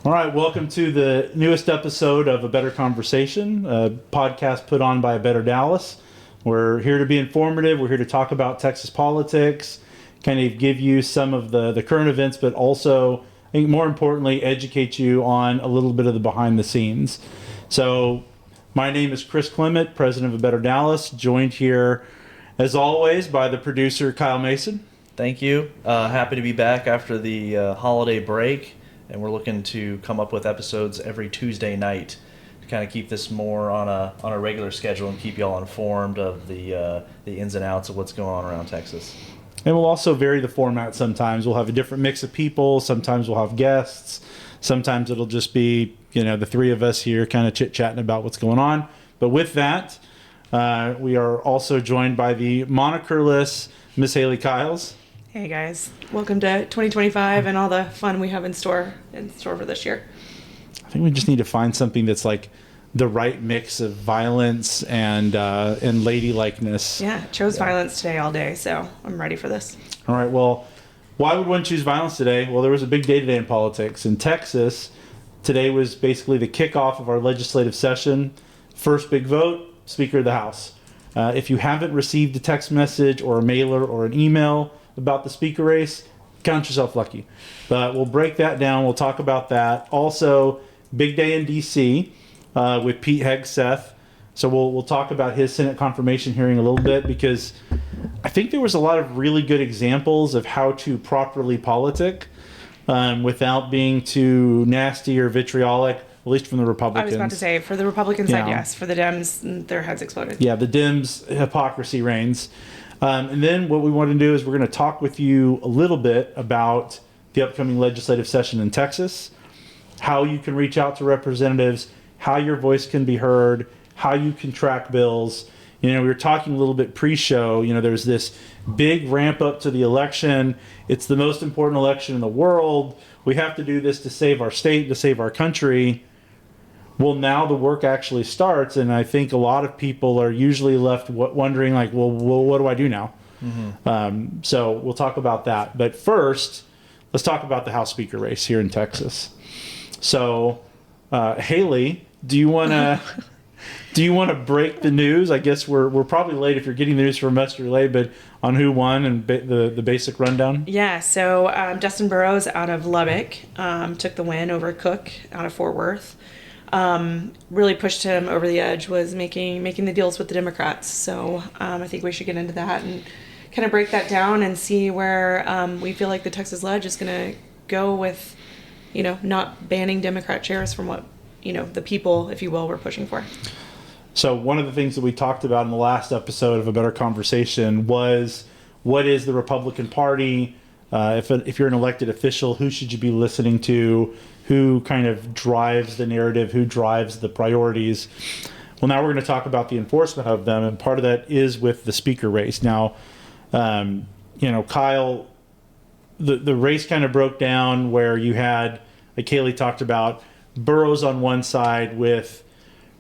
All right, welcome to the newest episode of A Better Conversation, a podcast put on by A Better Dallas. We're here to be informative. We're here to talk about Texas politics, kind of give you some of the current events, but also, I think more importantly, educate you on a little bit of the behind the scenes. So my name is Chris Clement, president of A Better Dallas, joined here, as always, by the producer, Kyle Mason. Thank you. Happy to be back after the holiday break. And we're looking to come up with episodes every Tuesday night to kind of keep this more on a regular schedule and keep y'all informed of the ins and outs of what's going on around Texas. And we'll also vary the format sometimes. We'll have a different mix of people. Sometimes we'll have guests. Sometimes it'll just be, the three of us here kind of chit-chatting about what's going on. But with that, we are also joined by the monikerless Miss Haley Kiles. Hey guys, welcome to 2025 and all the fun we have in store for this year. I think we just need to find something that's like the right mix of violence and ladylikeness. Yeah, chose violence today all day, so I'm ready for this. All right, well, why would one choose violence today? Well, there was a big day today in politics. In Texas, today was basically the kickoff of our legislative session. First big vote, Speaker of the House. If you haven't received a text message or a mailer or an email about the speaker race, count yourself lucky. But we'll break that down. We'll talk about that. Also, big day in D.C. With Pete Hegseth. So we'll talk about his Senate confirmation hearing a little bit, because I think there was a lot of really good examples of how to properly politic without being too nasty or vitriolic, at least from the Republicans. I was about to say, for the Republican side, yes. For the Dems, their heads exploded. Yeah, the Dems' hypocrisy reigns. And then what we want to do is we're going to talk with you a little bit about the upcoming legislative session in Texas, how you can reach out to representatives, how your voice can be heard, how you can track bills. We were talking a little bit pre-show. There's this big ramp up to the election. It's the most important election in the world. We have to do this to save our state, to save our country. Well, now the work actually starts, and I think a lot of people are usually left wondering, like, well, what do I do now? Mm-hmm. So we'll talk about that. But first, let's talk about the House Speaker race here in Texas. So, Haley, do you want to break the news? I guess we're probably late if you're getting the news from us. You're late, but on who won and the basic rundown. Yeah. So Dustin Burrows out of Lubbock took the win over Cook out of Fort Worth. Really pushed him over the edge, was making the deals with the Democrats. So I think we should get into that and kind of break that down and see where we feel like the Texas Ledge is going to go with, not banning Democrat chairs from what, the people, if you will, were pushing for. So one of the things that we talked about in the last episode of A Better Conversation was, what is the Republican Party? If you're an elected official, who should you be listening to? Who kind of drives the narrative? Who drives the priorities? Well, now we're going to talk about the enforcement of them, and part of that is with the speaker race. Now, Kyle, the race kind of broke down where you had, like Haley talked about, Burrows on one side with,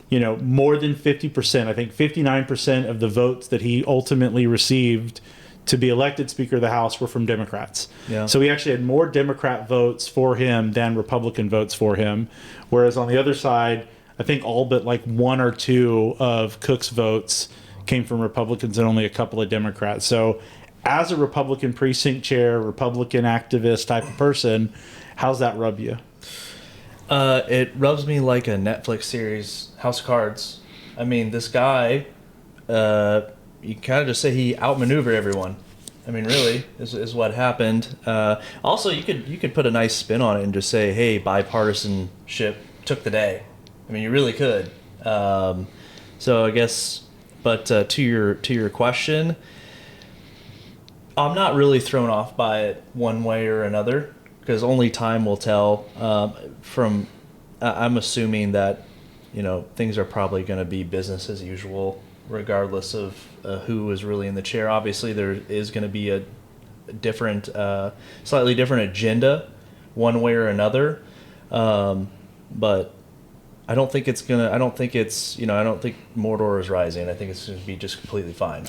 more than 50%, I think 59% of the votes that he ultimately received to be elected Speaker of the House were from Democrats. Yeah. So he actually had more Democrat votes for him than Republican votes for him. Whereas on the other side, I think all but like one or two of Cook's votes came from Republicans and only a couple of Democrats. So as a Republican precinct chair, Republican activist type of person, how's that rub you? It rubs me like a Netflix series, House of Cards. I mean, this guy... you kind of just say he outmaneuvered everyone. I mean, really, is what happened. Also, you could put a nice spin on it and just say, hey, bipartisanship took the day. I mean, you really could. So I guess, but to your question, I'm not really thrown off by it one way or another, because only time will tell. I'm assuming that, things are probably going to be business as usual, regardless of who is really in the chair. Obviously, there is going to be a slightly different agenda, one way or another. But I don't think it's I don't think Mordor is rising. I think it's going to be just completely fine.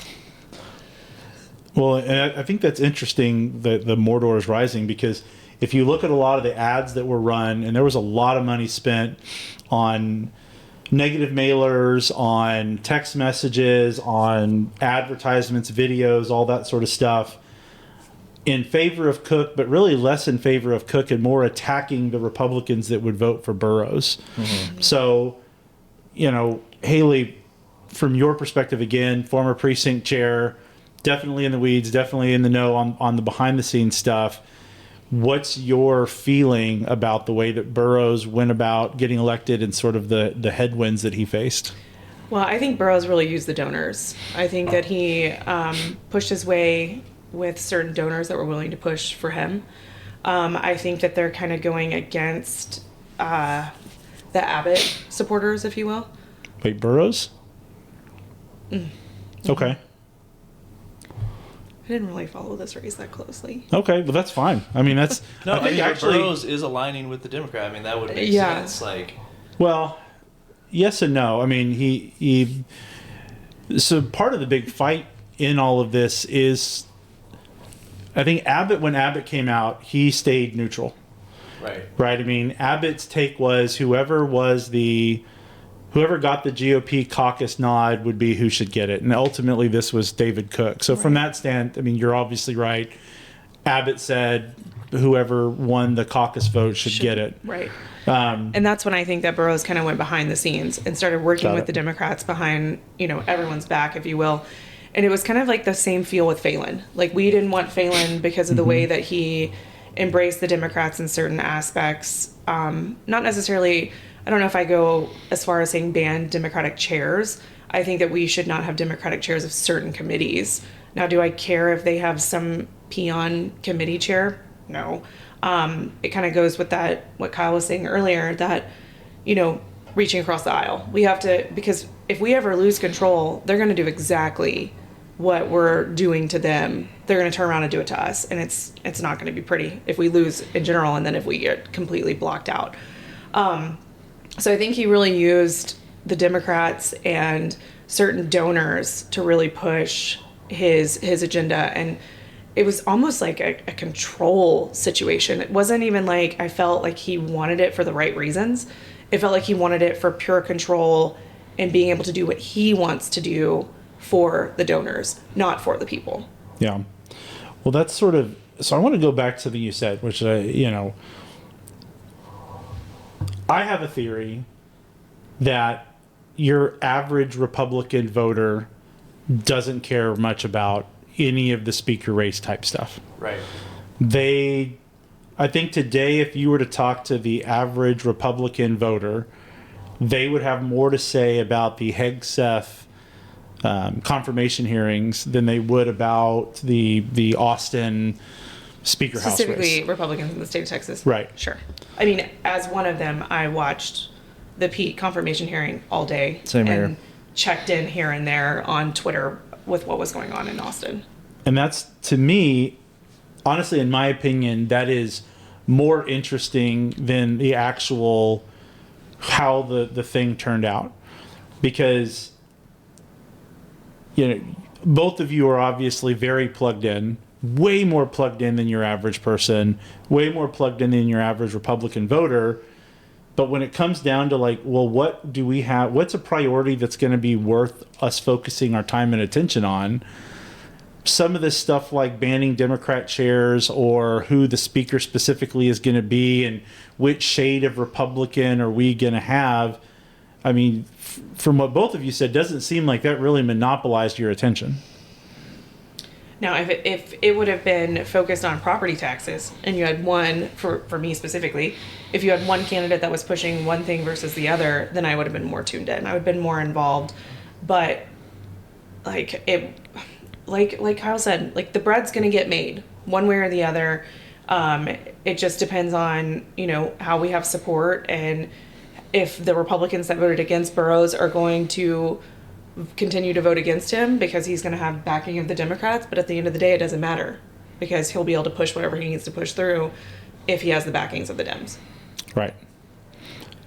Well, and I think that's interesting that the Mordor is rising, because if you look at a lot of the ads that were run, and there was a lot of money spent on negative mailers, on text messages, on advertisements, videos, all that sort of stuff, in favor of Cook, but really less in favor of Cook and more attacking the Republicans that would vote for Burrows. So, Haley, from your perspective, again, former precinct chair, definitely in the weeds, definitely in the know on the behind the scenes stuff. What's your feeling about the way that Burrows went about getting elected and sort of the headwinds that he faced? Well, I think Burrows really used the donors. I think that he pushed his way with certain donors that were willing to push for him. I think that they're kind of going against the Abbott supporters, if you will. Wait, Burrows? Okay. I didn't really follow this race that closely. Okay, but that's fine. I mean, that's... No, I think actually Burrows is aligning with the Democrat. I mean, that would make sense. Well, yes and no. I mean, he... So part of the big fight in all of this is... I think when Abbott came out, he stayed neutral. Right? I mean, Abbott's take was whoever got the GOP caucus nod would be who should get it. And ultimately, this was David Cook. So from that stand, I mean, you're obviously right. Abbott said whoever won the caucus vote should get it. Right. And that's when I think that Burrows kind of went behind the scenes and started working with the Democrats behind, everyone's back, if you will. And it was kind of like the same feel with Phelan. Like, we didn't want Phelan because of the way that he embraced the Democrats in certain aspects. Not necessarily... I don't know if I go as far as saying ban Democratic chairs. I think that we should not have Democratic chairs of certain committees. Now, do I care if they have some peon committee chair? No. It kind of goes with that, what Kyle was saying earlier, that, reaching across the aisle. We have to, because if we ever lose control, they're going to do exactly what we're doing to them. They're going to turn around and do it to us. And it's not going to be pretty if we lose in general and then if we get completely blocked out. So I think he really used the Democrats and certain donors to really push his agenda. And it was almost like a control situation. It wasn't even like I felt like he wanted it for the right reasons. It felt like he wanted it for pure control and being able to do what he wants to do for the donors, not for the people. Yeah. Well, that's sort of... So I want to go back to the you said, which, I have a theory that your average Republican voter doesn't care much about any of the speaker race type stuff. Right. I think today, if you were to talk to the average Republican voter, they would have more to say about the Hegseth confirmation hearings than they would about the Austin Speaker House race. Specifically Republicans in the state of Texas. Right. Sure. I mean, as one of them, I watched the Pete confirmation hearing all day. Same here. And checked in here and there on Twitter with what was going on in Austin. And that's, to me, honestly, in my opinion, that is more interesting than the actual how the thing turned out. Because, both of you are obviously very plugged in. Way more plugged in than your average person, way more plugged in than your average Republican voter. But when it comes down to what do we have? What's a priority that's going to be worth us focusing our time and attention on? Some of this stuff like banning Democrat chairs or who the speaker specifically is going to be and which shade of Republican are we going to have. I mean, from what both of you said, doesn't seem like that really monopolized your attention. Now, if it would have been focused on property taxes and you had one, for me specifically, if you had one candidate that was pushing one thing versus the other, then I would have been more tuned in. I would have been more involved. But like Kyle said, the bread's going to get made one way or the other. It just depends on, how we have support and if the Republicans that voted against Burrows are going to continue to vote against him because he's going to have backing of the Democrats. But at the end of the day, it doesn't matter because he'll be able to push whatever he needs to push through if he has the backings of the Dems. Right.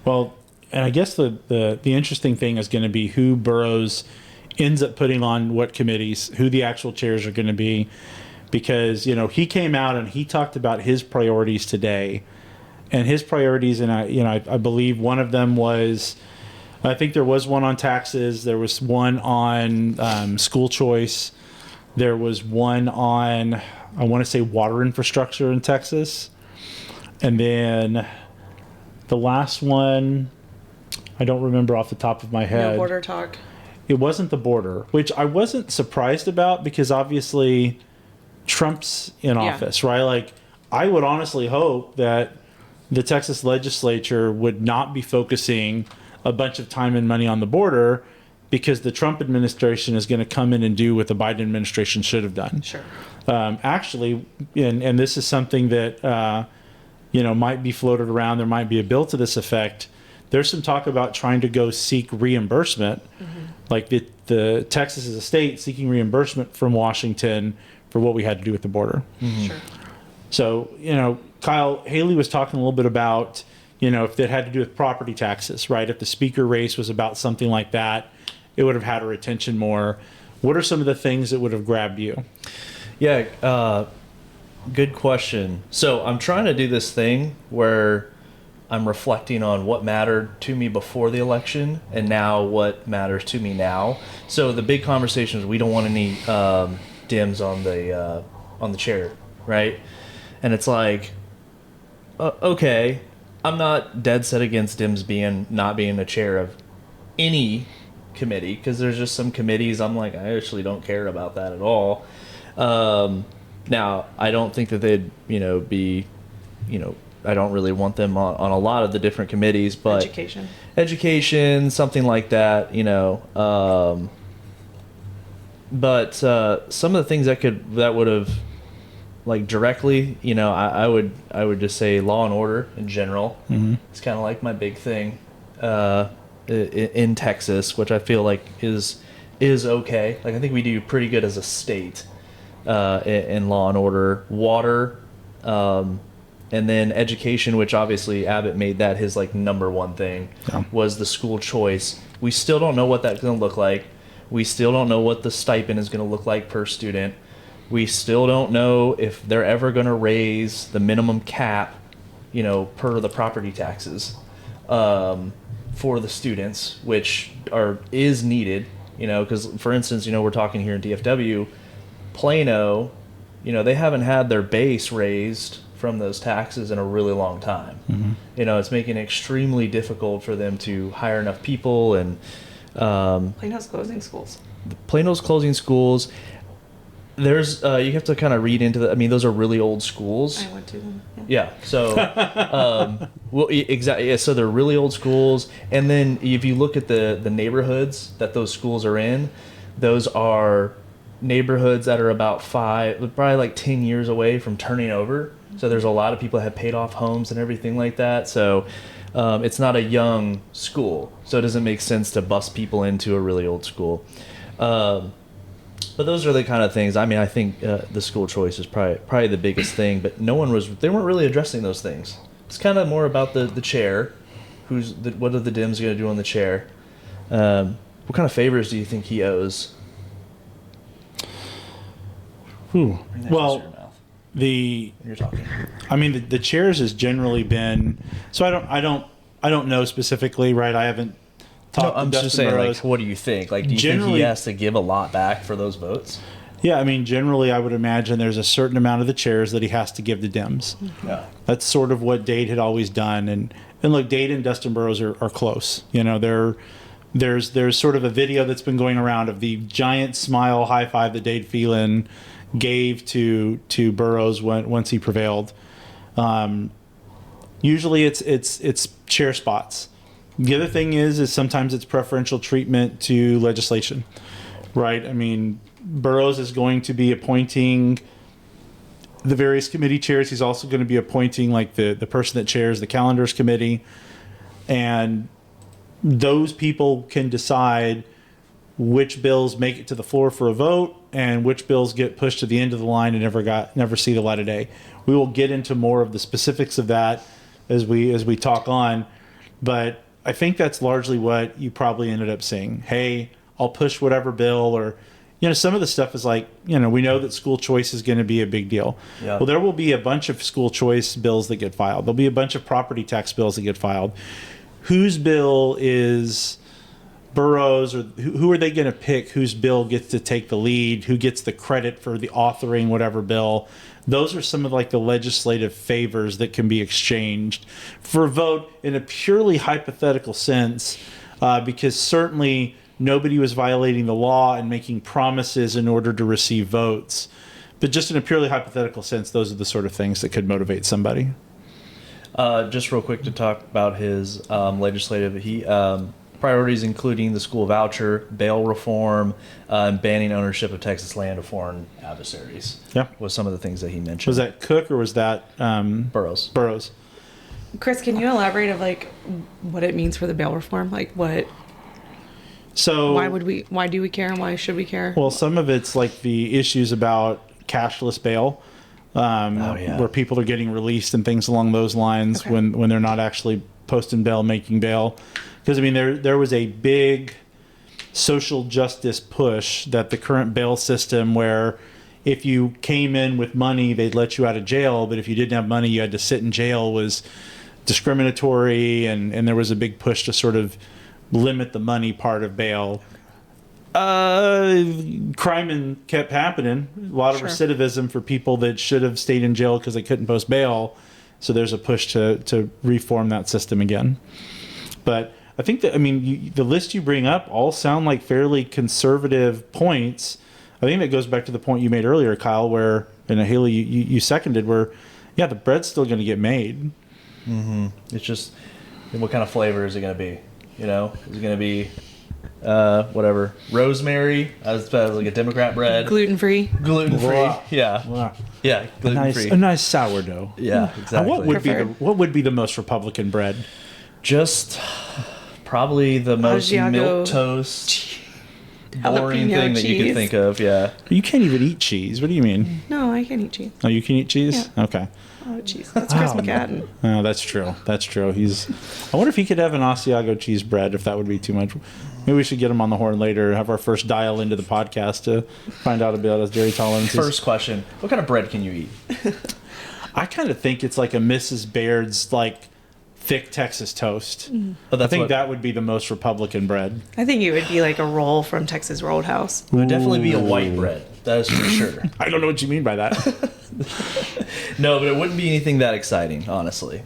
Well, and I guess the interesting thing is going to be who Burrows ends up putting on what committees, who the actual chairs are going to be. because he came out and he talked about his priorities today, and his priorities, and I believe one of them was, I think there was one on taxes, there was one on school choice, there was one on, I want to say, water infrastructure in Texas, and then the last one, I don't remember off the top of my head. No border talk. It wasn't the border, which I wasn't surprised about because obviously Trump's in office, right? Like, I would honestly hope that the Texas legislature would not be focusing a bunch of time and money on the border, because the Trump administration is going to come in and do what the Biden administration should have done. Sure. Actually, and this is something that might be floated around. There might be a bill to this effect. There's some talk about trying to go seek reimbursement, like the Texas is a state seeking reimbursement from Washington for what we had to do with the border. Sure. So, Kyle, Haley was talking a little bit about, if it had to do with property taxes, right? If the speaker race was about something like that, it would have had our attention more. What are some of the things that would have grabbed you? Yeah, good question. So I'm trying to do this thing where I'm reflecting on what mattered to me before the election and now what matters to me now. So the big conversation is we don't want any Dems on the chair, right? And it's like, okay, I'm not dead set against Dems not being the chair of any committee, because there's just some committees I'm like, I actually don't care about that at all. Now, I don't think that they'd be, I don't really want them on a lot of the different committees, but education, something like that, but some of the things that would have, like, directly, I would just say law and order in general. It's kind of like my big thing in Texas, which I feel like is okay. Like, I think we do pretty good as a state in law and order. Water, and then education, which obviously Abbott made that his number one thing, was the school choice. We still don't know what that's going to look like. We still don't know what the stipend is going to look like per student. We still don't know if they're ever going to raise the minimum cap, per the property taxes for the students, which is needed, because, for instance, we're talking here in DFW, Plano, they haven't had their base raised from those taxes in a really long time. It's making it extremely difficult for them to hire enough people, and Plano's closing schools. Plano's closing schools. There's you have to kind of read into that. I mean, those are really old schools. I went to them. Yeah. So, exactly. Yeah, so they're really old schools, and then if you look at the neighborhoods that those schools are in, those are neighborhoods that are about probably 10 years away from turning over. So there's a lot of people that have paid off homes and everything like that. So it's not a young school. So it doesn't make sense to bus people into a really old school. But those are the kind of things. I mean, I think the school choice is probably the biggest thing. But they weren't really addressing those things. It's kind of more about the chair. What are the Dems going to do on the chair? What kind of favors do you think he owes? Well, you're talking. I mean, the chairs has generally been. So I don't know specifically, right? I haven't talked. No, I'm to just Dustin saying, Burrows. what do you think? Like, do you think he has to give a lot back for those votes? Yeah, I mean, generally, I would imagine there's a certain amount of the chairs that he has to give to Dems. Yeah, that's sort of what Dade had always done, and look, Dade and Dustin Burrows are close. There's sort of a video that's been going around of the giant smile high five that Dade Phelan gave to Burrows once he prevailed. Usually it's chair spots. The other thing is sometimes it's preferential treatment to legislation, right? I mean, Burrows is going to be appointing the various committee chairs. He's also going to be appointing the person that chairs the calendars committee, and those people can decide which bills make it to the floor for a vote and which bills get pushed to the end of the line and never see the light of day. We will get into more of the specifics of that as we talk on, but I think that's largely what you probably ended up seeing. Hey, I'll push whatever bill, or some of the stuff is like, we know that school choice is going to be a big deal. Yeah. Well, there will be a bunch of school choice bills that get filed. There'll be a bunch of property tax bills that get filed. Whose bill is Burrows, or who are they going to pick? Whose bill gets to take the lead? Who gets the credit for the authoring whatever bill? Those are some of like the legislative favors that can be exchanged for a vote in a purely hypothetical sense, because certainly nobody was violating the law and making promises in order to receive votes. But just in a purely hypothetical sense, those are the sort of things that could motivate somebody. Just real quick to talk about his legislative priorities, including the school voucher, bail reform, and banning ownership of Texas land to foreign adversaries. Yeah. Was some of the things that he mentioned. Was that Cook or was that Burrows? Burrows. Chris, can you elaborate of like what it means for the bail reform? Like what? So Why do we care, and why should we care? well, some of it's like the issues about cashless bail, where people are getting released and things along those lines Okay. when they're not actually posting bail, making bail. Because I mean, there was a big social justice push that the current bail system, where if you came in with money, they'd let you out of jail, but if you didn't have money, you had to sit in jail, was discriminatory, and there was a big push to sort of limit the money part of bail. Crime kept happening. A lot of Sure. recidivism for people that should have stayed in jail because they couldn't post bail. So there's a push to reform that system again. But I think that, the list you bring up all sound like fairly conservative points. I think that goes back to the point you made earlier, Kyle, where, and Haley, you seconded, where, the bread's still going to get made. Mm-hmm. It's just, what kind of flavor is it going to be? Is it going to be whatever, rosemary as like a Democrat bread, Gluten free. gluten free, Wow. yeah, Wow. yeah, gluten free, A nice sourdough. yeah, exactly. What would be the most Republican bread? Just probably the most Asiago milk toast, boring jalapeno thing that you cheese. could think of. Yeah, You can't even eat cheese. What do you mean? No, I can eat cheese. Oh, you can eat cheese? Okay. Oh, cheese. That's Chris McCadden. Oh, that's true. That's true. I wonder if he could have an Asiago cheese bread, if that would be too much. Maybe we should get him on the horn later, have our first dial into the podcast to find out about his dairy tolerances. First question: what kind of bread can you eat? I kind of think it's like a Mrs. Baird's, like, thick Texas toast. Oh, I think that would be the most Republican bread. I think it would be like a roll from Texas Roadhouse. It would definitely be a white bread. That is for sure. I don't know what you mean by that. No, but it wouldn't be anything that exciting, honestly.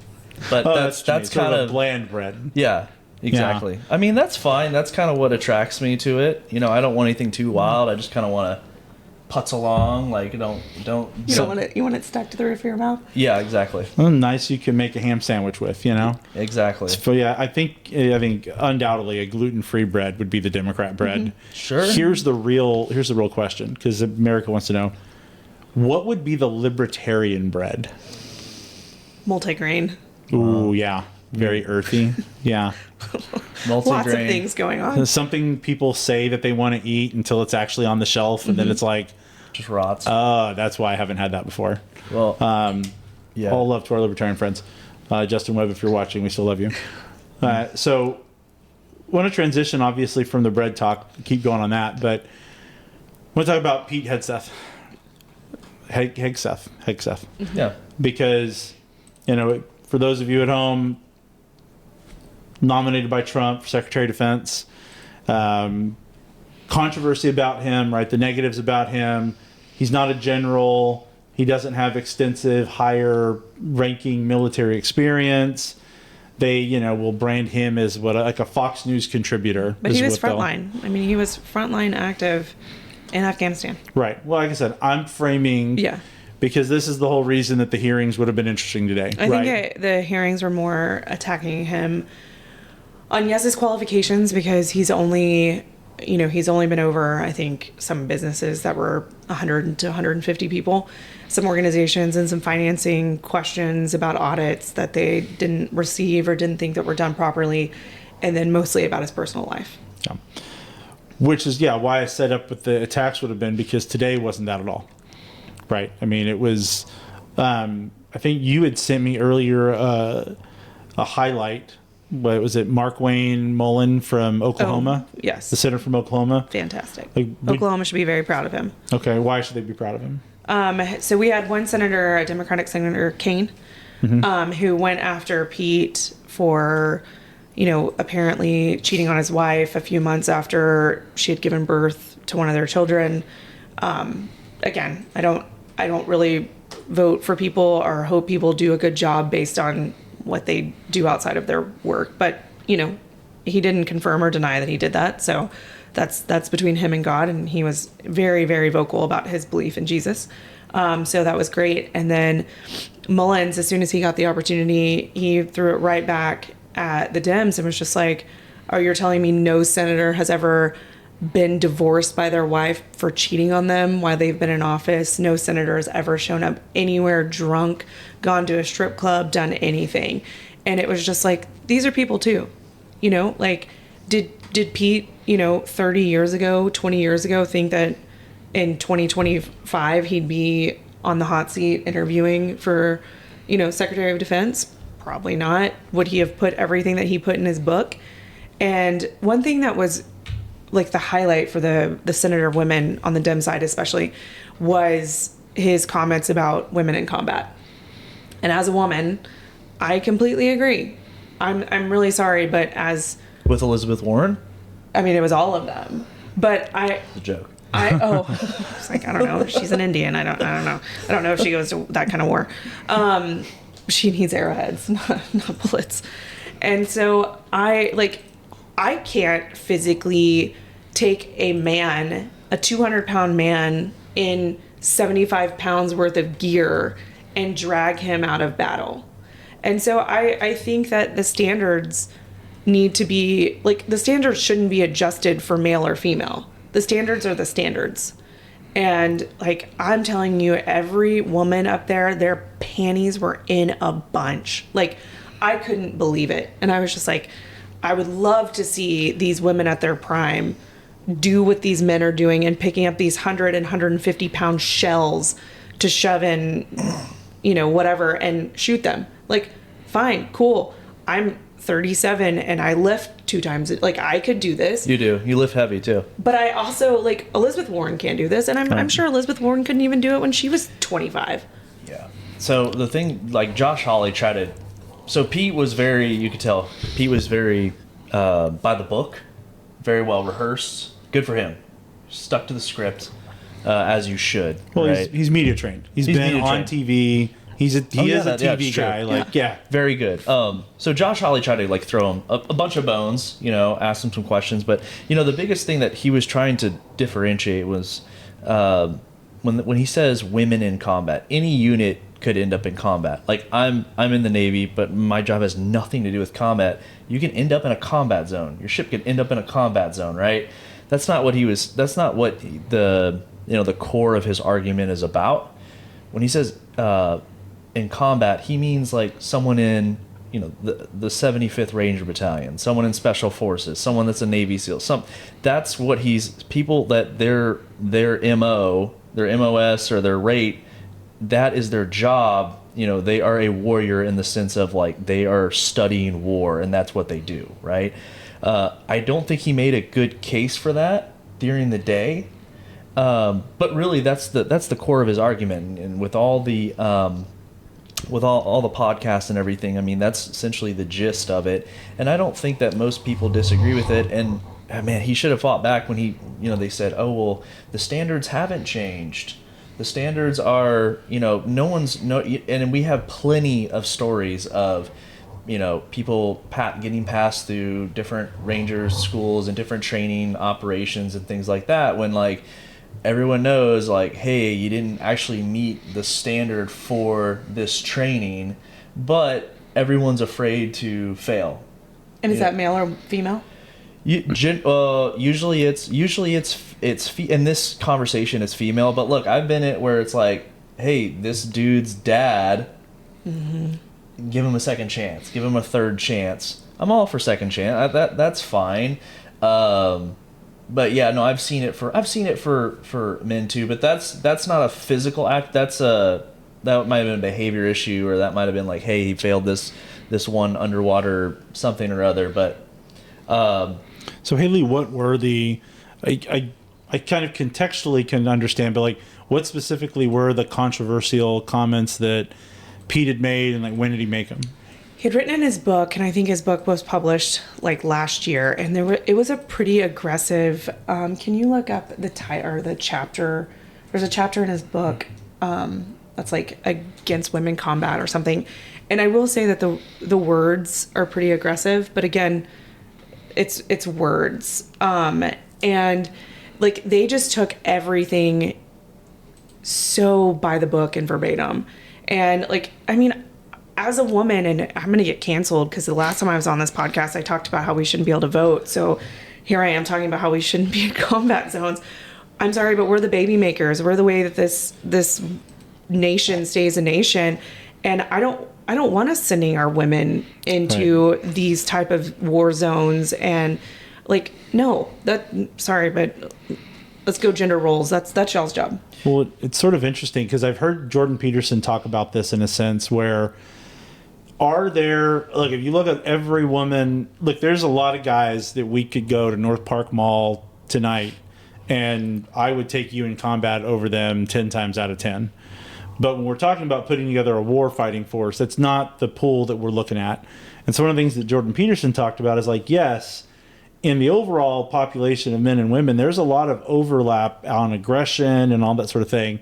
But that's sort kind of of a bland bread. yeah, exactly. I mean, that's fine. That's kind of what attracts me to it. I don't want anything too wild. I just kind of want to putz along. Like, don't. You don't want it. You want it stuck to the roof of your mouth. Yeah, exactly. Well, nice you can make a ham sandwich with, Exactly. So yeah, I think undoubtedly a gluten-free bread would be the Democrat bread. Sure. Here's the real question, because America wants to know: what would be the libertarian bread? Multigrain. Ooh, yeah, very earthy. Yeah, Lots of Multigrain. things going on. something people say that they want to eat until it's actually on the shelf, and then it's like, Just rots. that's why I haven't had that before. Well, yeah. All love to our libertarian friends. Justin Webb, if you're watching, we still love you. So, want to transition, obviously, from the bread talk. Keep going on that, but I want to talk about Pete Hegseth. Hegseth. Yeah. Because, for those of you at home, nominated by Trump for Secretary of Defense, controversy about him, right? The negatives about him. He's not a general. He doesn't have extensive higher ranking military experience. They, will brand him as like a Fox News contributor. But he was frontline. He was frontline active in Afghanistan. Right. Well, like I said, I'm framing. Yeah. Because this is the whole reason that the hearings would have been interesting today. I think the hearings were more attacking him on his qualifications, because he's only been over, I think, some businesses that were 100 to 150 people, some organizations, and some financing questions about audits that they didn't receive or didn't think that were done properly, and then mostly about his personal life. Yeah. Which is, why I set up with the attacks would have been, because today wasn't that at all. Right. It was, I think you had sent me earlier a highlight what was it, Mark Wayne Mullen from Oklahoma? Oh, yes. The senator from Oklahoma. Fantastic. Like, Oklahoma should be very proud of him. Okay, why should they be proud of him? So we had one senator, a Democratic Senator Kane, who went after Pete for, apparently cheating on his wife a few months after she had given birth to one of their children. Again, I don't really vote for people or hope people do a good job based on what they do outside of their work. But, he didn't confirm or deny that he did that. So that's between him and God. And he was very, very vocal about his belief in Jesus. So that was great. And then Mullins, as soon as he got the opportunity, he threw it right back at the Dems and was just like, oh, you're telling me no senator has ever been divorced by their wife for cheating on them while they've been in office? No senator has ever shown up anywhere drunk, gone to a strip club, done anything. And it was just like, these are people too. Did Pete, 30 years ago, 20 years ago, think that in 2025 he'd be on the hot seat interviewing for, Secretary of Defense? Probably not. Would he have put everything that he put in his book? And one thing that was like the highlight for the senator women on the Dem side especially was his comments about women in combat. And as a woman, I completely agree. I'm really sorry, but with Elizabeth Warren? I mean, it was all of them. But It's a joke. It's like, I don't know. She's an Indian. I don't know. I don't know if she goes to that kind of war. She needs arrowheads, not bullets. And so I can't physically take a man, a 200-pound man in 75 pounds worth of gear and drag him out of battle. And so I think that the standards need to be, the standards shouldn't be adjusted for male or female. The standards are the standards. And, I'm telling you, every woman up there, their panties were in a bunch. I couldn't believe it. And I was just like, I would love to see these women at their prime do what these men are doing and picking up these 100 and 150-pound shells to shove in, whatever, and shoot them. Fine, cool. I'm 37 and I lift 2 times. I could do this. You do. You lift heavy too. But I also, Elizabeth Warren can't do this. And I'm sure Elizabeth Warren couldn't even do it when she was 25. Yeah. So the thing, Josh Hawley tried to... So Pete was very, you could tell, Pete was very by the book, very well rehearsed. Good for him. Stuck to the script, as you should. Well, right? he's media trained. He's been on TV. He is a TV guy. Very good. So Josh Hawley tried to throw him a bunch of bones, ask him some questions. But, the biggest thing that he was trying to differentiate was when he says women in combat, any unit could end up in combat. I'm in the Navy, but my job has nothing to do with combat. You can end up in a combat zone. Your ship can end up in a combat zone, right? That's not what the core of his argument is about. When he says in combat, he means someone in the 75th Ranger Battalion, someone in Special Forces, someone that's a Navy SEAL. That's what people that their MO, their MOS or their rate, that is their job. They are a warrior in the sense of they are studying war, and that's what they do, right? I don't think he made a good case for that during the day, but really that's the core of his argument. And with all the with all the podcasts and everything, I mean, that's essentially the gist of it. And I don't think that most people disagree with it. And man, he should have fought back when they said, oh well, the standards haven't changed. The standards are, and we have plenty of stories of, people getting passed through different Rangers schools and different training operations and things like that when everyone knows hey, you didn't actually meet the standard for this training, but everyone's afraid to fail. And is that male or female? Usually it's in this conversation it's female, but look, I've been it where it's hey, this dude's dad, give him a second chance, give him a third chance. I'm all for second chance. That's fine. But yeah, no, I've seen it for men too, but that's not a physical act. That might have been a behavior issue, or that might have been hey, he failed this this one underwater something or other. But So Haley, what were I kind of contextually can understand, but like what specifically were the controversial comments that Pete had made, and like when did he make them? He had written in his book, and I think his book was published like last year, and it was a pretty aggressive. Can you look up the title or the chapter? There's a chapter in his book that's like against women combat or something, and I will say that the words are pretty aggressive, but again, it's words, and like they just took everything so by the book and verbatim, and like I mean. As a woman, and I'm going to get canceled because the last time I was on this podcast, I talked about how we shouldn't be able to vote. So here I am talking about how we shouldn't be in combat zones. I'm sorry, but we're the baby makers. We're the way that this nation stays a nation. And I don't want us sending our women into these type of war zones. And like, no, sorry, but let's go gender roles. That's y'all's job. Well, it's sort of interesting because I've heard Jordan Peterson talk about this in a sense where if you look at every woman, there's a lot of guys that we could go to North Park Mall tonight and I would take you in combat over them 10 times out of 10. But when we're talking about putting together a war fighting force, that's not the pool that we're looking at. And so one of the things that Jordan Peterson talked about is like, yes, in the overall population of men and women, there's a lot of overlap on aggression and all that sort of thing.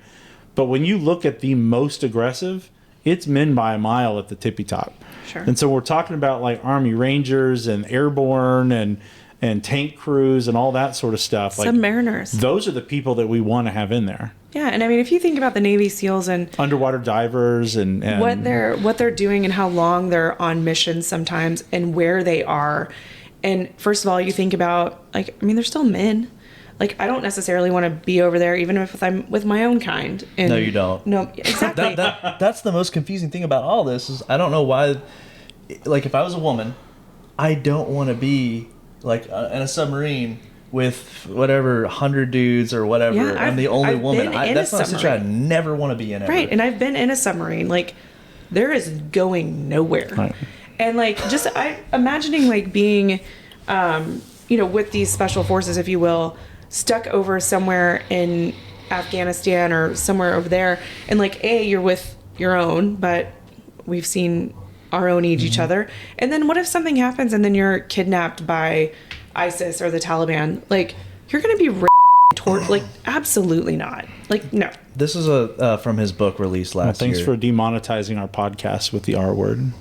But when you look at the most aggressive, it's men by a mile at the tippy top. Sure. And so we're talking about like Army Rangers and airborne and tank crews and all that sort of stuff. Submariners. Those are the people that we want to have in there. Yeah, and I mean, if you think about the Navy SEALs and underwater divers and what they're doing and how long they're on missions sometimes and where they are. And first of all, you think about they're still men. Like, I don't necessarily want to be over there, even if I'm with my own kind. And no, you don't. No, exactly. That's the most confusing thing about all this is I don't know why. Like, if I was a woman, I don't want to be like in a submarine with whatever 100 dudes or whatever. Yeah, I'm the only I've woman. That's not a situation I submarine. never want to be in. Ever. Right, and I've been in a submarine. Like, there is going nowhere. Right. And like, just imagining like being, with these special forces, if you will, stuck over somewhere in Afghanistan or somewhere over there, and like you're with your own, but we've seen our own eat each other. And then what if something happens and then you're kidnapped by ISIS or the Taliban? Like, you're gonna be like, absolutely not. Like, no. This is from his book released last year. Thanks for demonetizing our podcast with the R word.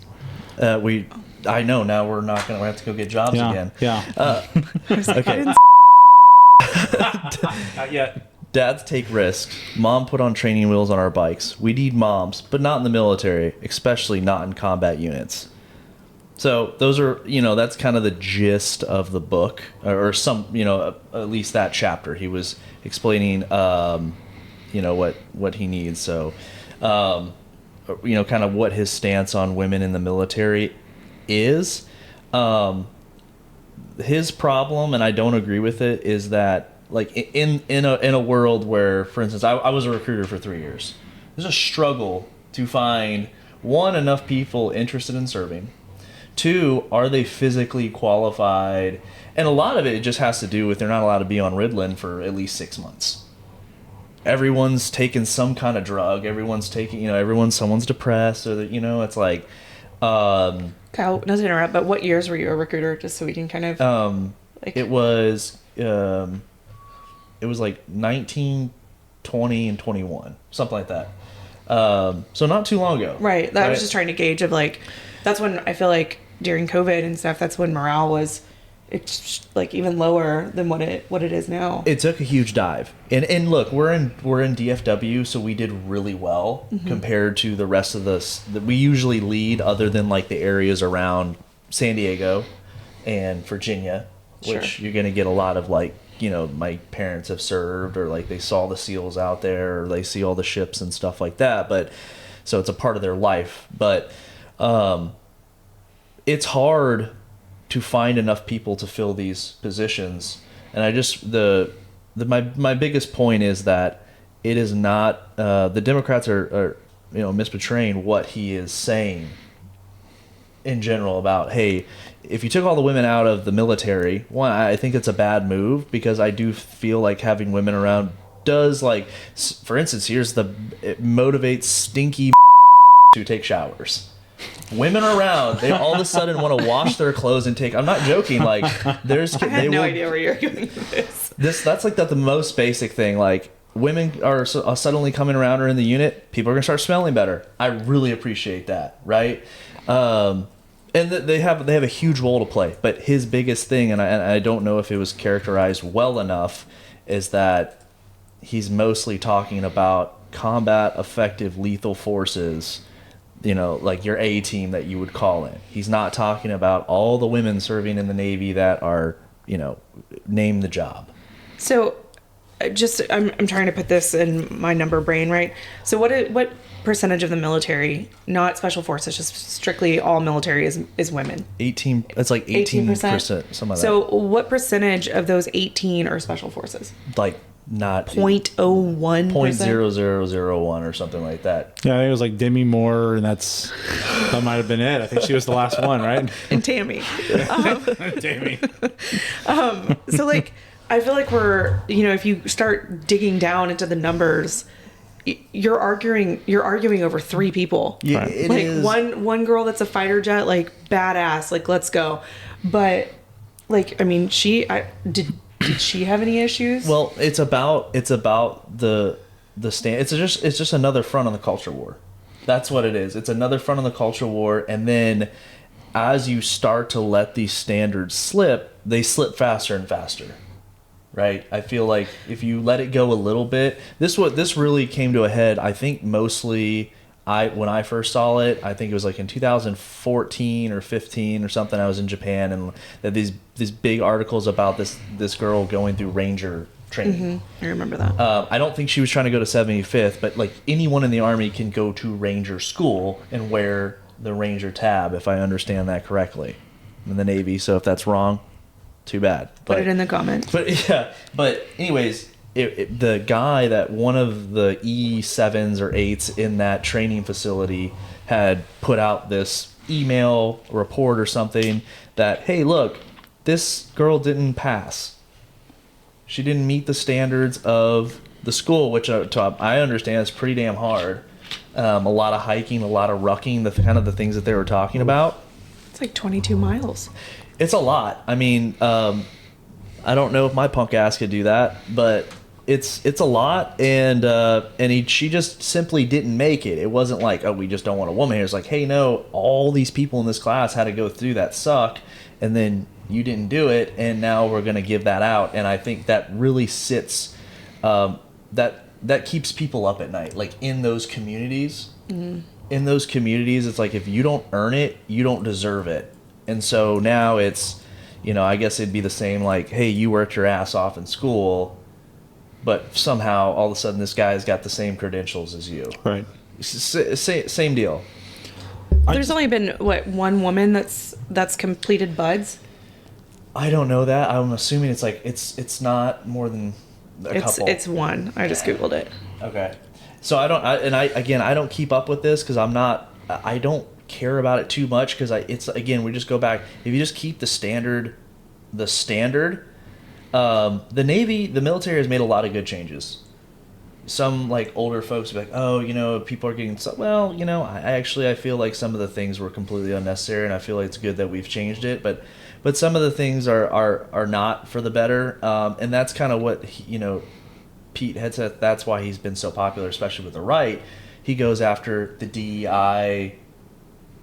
I know now we're have to go get jobs again. Yeah. Okay. Not yet. Dads take risks. Mom put on training wheels on our bikes. We need moms, but not in the military, especially not in combat units. So those are, that's kind of the gist of the book, or some, at least that chapter. He was explaining, what he needs. So, kind of what his stance on women in the military is. His problem, and I don't agree with it, is that like in a world where, for instance, I was a recruiter for 3 years. There's a struggle to find, one, enough people interested in serving. Two, are they physically qualified? And a lot of it just has to do with they're not allowed to be on Ritalin for at least 6 months. Everyone's taking some kind of drug. Everyone's taking, someone's depressed, or it's like. Kyle, not to interrupt, but what years were you a recruiter, just so we can kind of. It was like 19, 20, and 21, something like that. So not too long ago. Right. I was just trying to gauge of like, that's when I feel like during COVID and stuff, that's when morale was, it's like even lower than what it is now. It took a huge dive. And look, we're in DFW, so we did really well compared to the rest of that we usually lead, other than like the areas around San Diego and Virginia, which you're going to get a lot of like, my parents have served, or like they saw the SEALs out there, or they see all the ships and stuff like that. But so it's a part of their life. But it's hard to find enough people to fill these positions. And I just, my biggest point is that it is not, the Democrats are misportraying what he is saying. in general about, hey, if you took all the women out of the military, one, I think it's a bad move, because I do feel like having women around does, like, for instance, it motivates stinky to take showers. Women around, they all of a sudden want to wash their clothes and take. I'm not joking. Like, there's. I had no idea where you're going with this. That's like the most basic thing. Like, women are suddenly coming around or in the unit. People are gonna start smelling better. I really appreciate that, right? And they have a huge role to play. But his biggest thing, and I don't know if it was characterized well enough, is that he's mostly talking about combat effective lethal forces. You know, like your A team that you would call in. He's not talking about all the women serving in the Navy that are, name the job. So, I'm trying to put this in my number brain, right? So what percentage of the military, not special forces, just strictly all military is women? 18. It's like 18%. Something like that. So what percentage of those 18 are special forces? Like not 0.01%? 0.0001 or something like that. Yeah, I think it was like Demi Moore, and that might have been it. I think she was the last one, right? And Tammy. Demi. So like, I feel like we're, if you start digging down into the numbers, you're arguing over three people. Yeah, Right. it like is. one girl that's a fighter jet, like badass, like let's go. But like, I mean, did she have any issues? Well, it's about the stand. It's just another front on the culture war. That's what it is. It's another front on the culture war, and then as you start to let these standards slip, they slip faster and faster. Right? I feel like if you let it go a little bit, this really came to a head, I think mostly when I first saw it, I think it was like in 2014 or 15 or something. I was in Japan, and that these big articles about this girl going through Ranger training. I remember that. I don't think she was trying to go to 75th, but like anyone in the Army can go to Ranger school and wear the Ranger tab, if I understand that correctly, in the Navy. So if that's wrong, too bad. Put it in the comments. But anyways, the guy that one of the E7s or 8s in that training facility had put out this email report or something that, hey, look, this girl didn't pass. She didn't meet the standards of the school, which I understand is pretty damn hard. A lot of hiking, a lot of rucking, the kind of the things that they were talking about. It's like 22 miles. It's a lot. I mean, I don't know if my punk ass could do that, but it's a lot, and she just simply didn't make it. It wasn't like, oh, we just don't want a woman here. It's like, hey, no, all these people in this class had to go through that suck, and then you didn't do it, and now we're going to give that out. And I think that really sits, that keeps people up at night, like in those communities. Mm-hmm. In those communities, it's like if you don't earn it, you don't deserve it. And so now it's, I guess it'd be the same, like, hey, you worked your ass off in school, but somehow all of a sudden this guy's got the same credentials as you. Right. Same deal. There's only been one woman that's completed BUDS. I don't know that. I'm assuming it's like it's not more than a couple. It's one. I just Googled it. Okay. So I don't keep up with this because I don't care about it too much because we just go back. If you just keep the standard, the Navy, the military has made a lot of good changes. Some like older folks be like, oh, people are getting well, I feel like some of the things were completely unnecessary, and I feel like it's good that we've changed it, but some of the things are not for the better, and that's kind of what Pete Hegseth, that's why he's been so popular, especially with the right. He goes after the DEI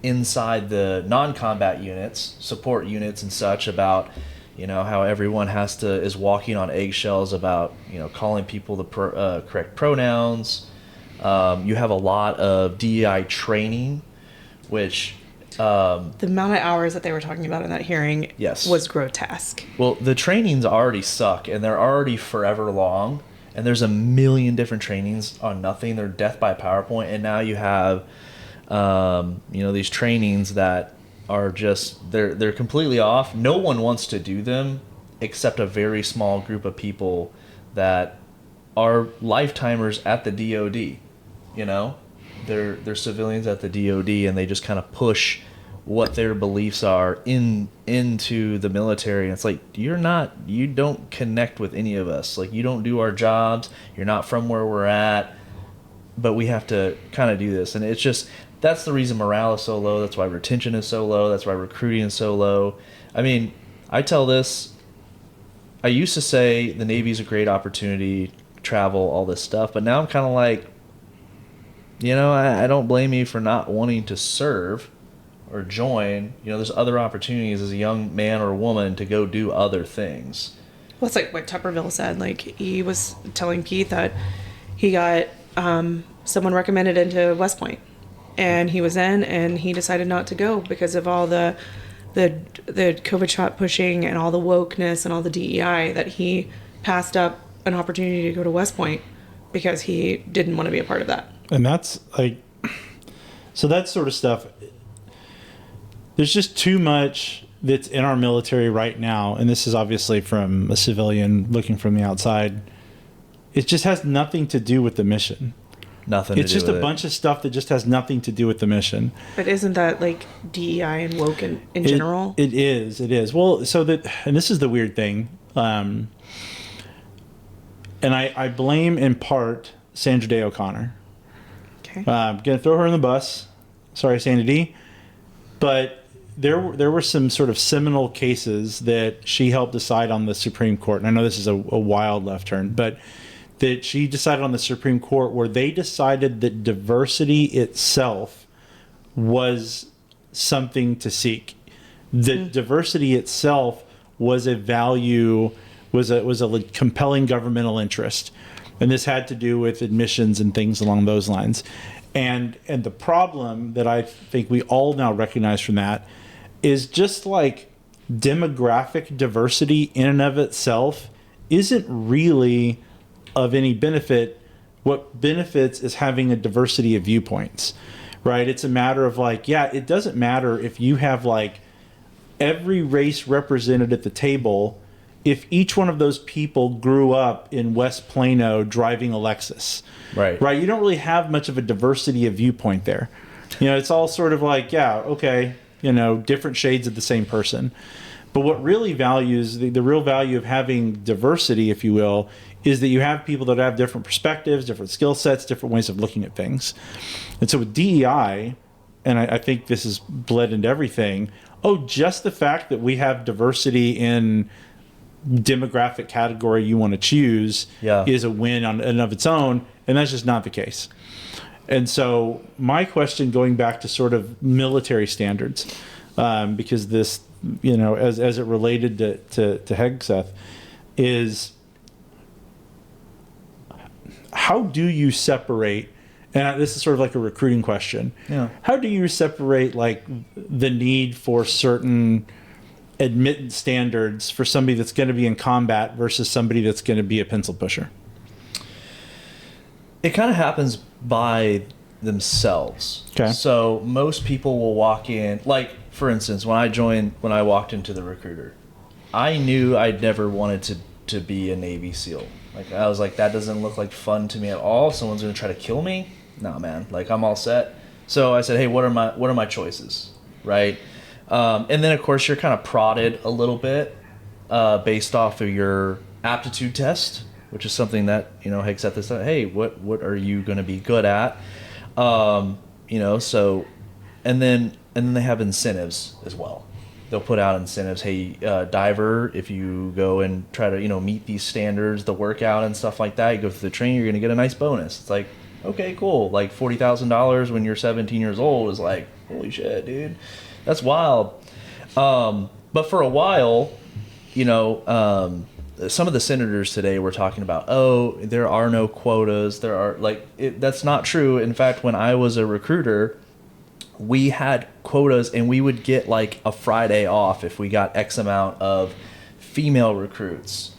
inside the non-combat units, support units and such, about how everyone is walking on eggshells about calling people the correct pronouns. You have a lot of DEI training, which the amount of hours that they were talking about in that hearing was grotesque. Well, the trainings already suck, and they're already forever long, and there's a million different trainings on nothing. They're death by PowerPoint, and now you have these trainings that are just they're completely off. No one wants to do them except a very small group of people that are lifetimers at the DoD. They're civilians at the DoD, and they just kind of push what their beliefs are into the military. And it's like, you don't connect with any of us. Like, you don't do our jobs. You're not from where we're at, but we have to kind of do this. And it's just, that's the reason morale is so low. That's why retention is so low. That's why recruiting is so low. I mean, I used to say the Navy's a great opportunity, travel, all this stuff, but now I'm kind of like, I don't blame you for not wanting to serve or join. There's other opportunities as a young man or woman to go do other things. Well, it's like what Tupperville said. Like, he was telling Pete that he got someone recommended into West Point, and he was in, and he decided not to go because of all the COVID shot pushing and all the wokeness and all the DEI, that he passed up an opportunity to go to West Point because he didn't want to be a part of that. And that's like, so that sort of stuff, there's just too much that's in our military right now. And this is obviously from a civilian looking from the outside. It just has nothing to do with the mission. Nothing. It's just a bunch of stuff that just has nothing to do with the mission. But isn't that like DEI and woke in general? It is. Well, and this is the weird thing. And I blame in part Sandra Day O'Connor. Okay. I'm going to throw her in the bus. Sorry, Sandy D. But there were some sort of seminal cases that she helped decide on the Supreme Court. And I know this is a wild left turn, but that she decided on the Supreme Court where they decided that diversity itself was something to seek. That diversity itself was a value, was a compelling governmental interest. And this had to do with admissions and things along those lines. And the problem that I think we all now recognize from that is just like demographic diversity in and of itself isn't really of any benefit. What benefits is having a diversity of viewpoints, right? It's a matter of like, yeah, it doesn't matter if you have like every race represented at the table if each one of those people grew up in West Plano driving a Lexus. Right. You don't really have much of a diversity of viewpoint there. It's all sort of like, yeah, okay, different shades of the same person. But what really values, the real value of having diversity, if you will, is that you have people that have different perspectives, different skill sets, different ways of looking at things. And so with DEI, and I think this is bled into everything, just the fact that we have diversity in demographic category you want to choose is a win on and of its own, and that's just not the case. And so my question, going back to sort of military standards, because this, as it related to Hegseth, is how do you separate, and this is sort of like a recruiting question, how do you separate like the need for certain admittance standards for somebody that's going to be in combat versus somebody that's going to be a pencil pusher? It kind of happens by themselves. Okay. So most people will walk in, like for instance, when I walked into the recruiter, I knew I'd never wanted to be a Navy SEAL. Like, I was like, that doesn't look like fun to me at all. Someone's going to try to kill me? Nah, man. Like, I'm all set. So I said, hey, what are my choices? Right. And then, of course, you're kind of prodded a little bit based off of your aptitude test, which is something that, Hegseth has said, hey, what are you going to be good at? So, and then they have incentives as well. They'll put out incentives. Hey, diver, if you go and try to, meet these standards, the workout and stuff like that, you go through the training, you're going to get a nice bonus. It's like, okay, cool. Like $40,000 when you're 17 years old is like, holy shit, dude. That's wild. But for a while, some of the senators today were talking about, there are no quotas. That's not true. In fact, when I was a recruiter, we had quotas and we would get like a Friday off if we got X amount of female recruits,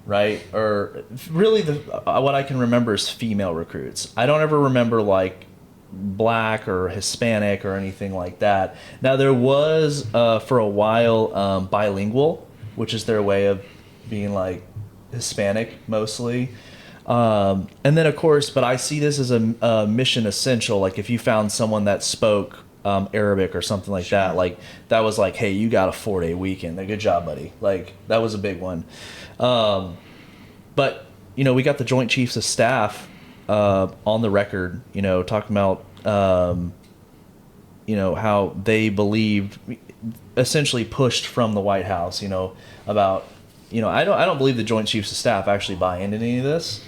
right? Or really what I can remember is female recruits. I don't ever remember like Black or Hispanic or anything like that. Now there was for a while bilingual, which is their way of being like Hispanic mostly, and then of course, but I see this as a mission essential. Like if you found someone that spoke Arabic or something like that. Like that was like, hey, you got a 4-day weekend. Like, good job, buddy. Like that was a big one. But we got the Joint Chiefs of Staff on the record, talking about how they believed, essentially pushed from the White House, about I don't believe the Joint Chiefs of Staff actually buy into any of this,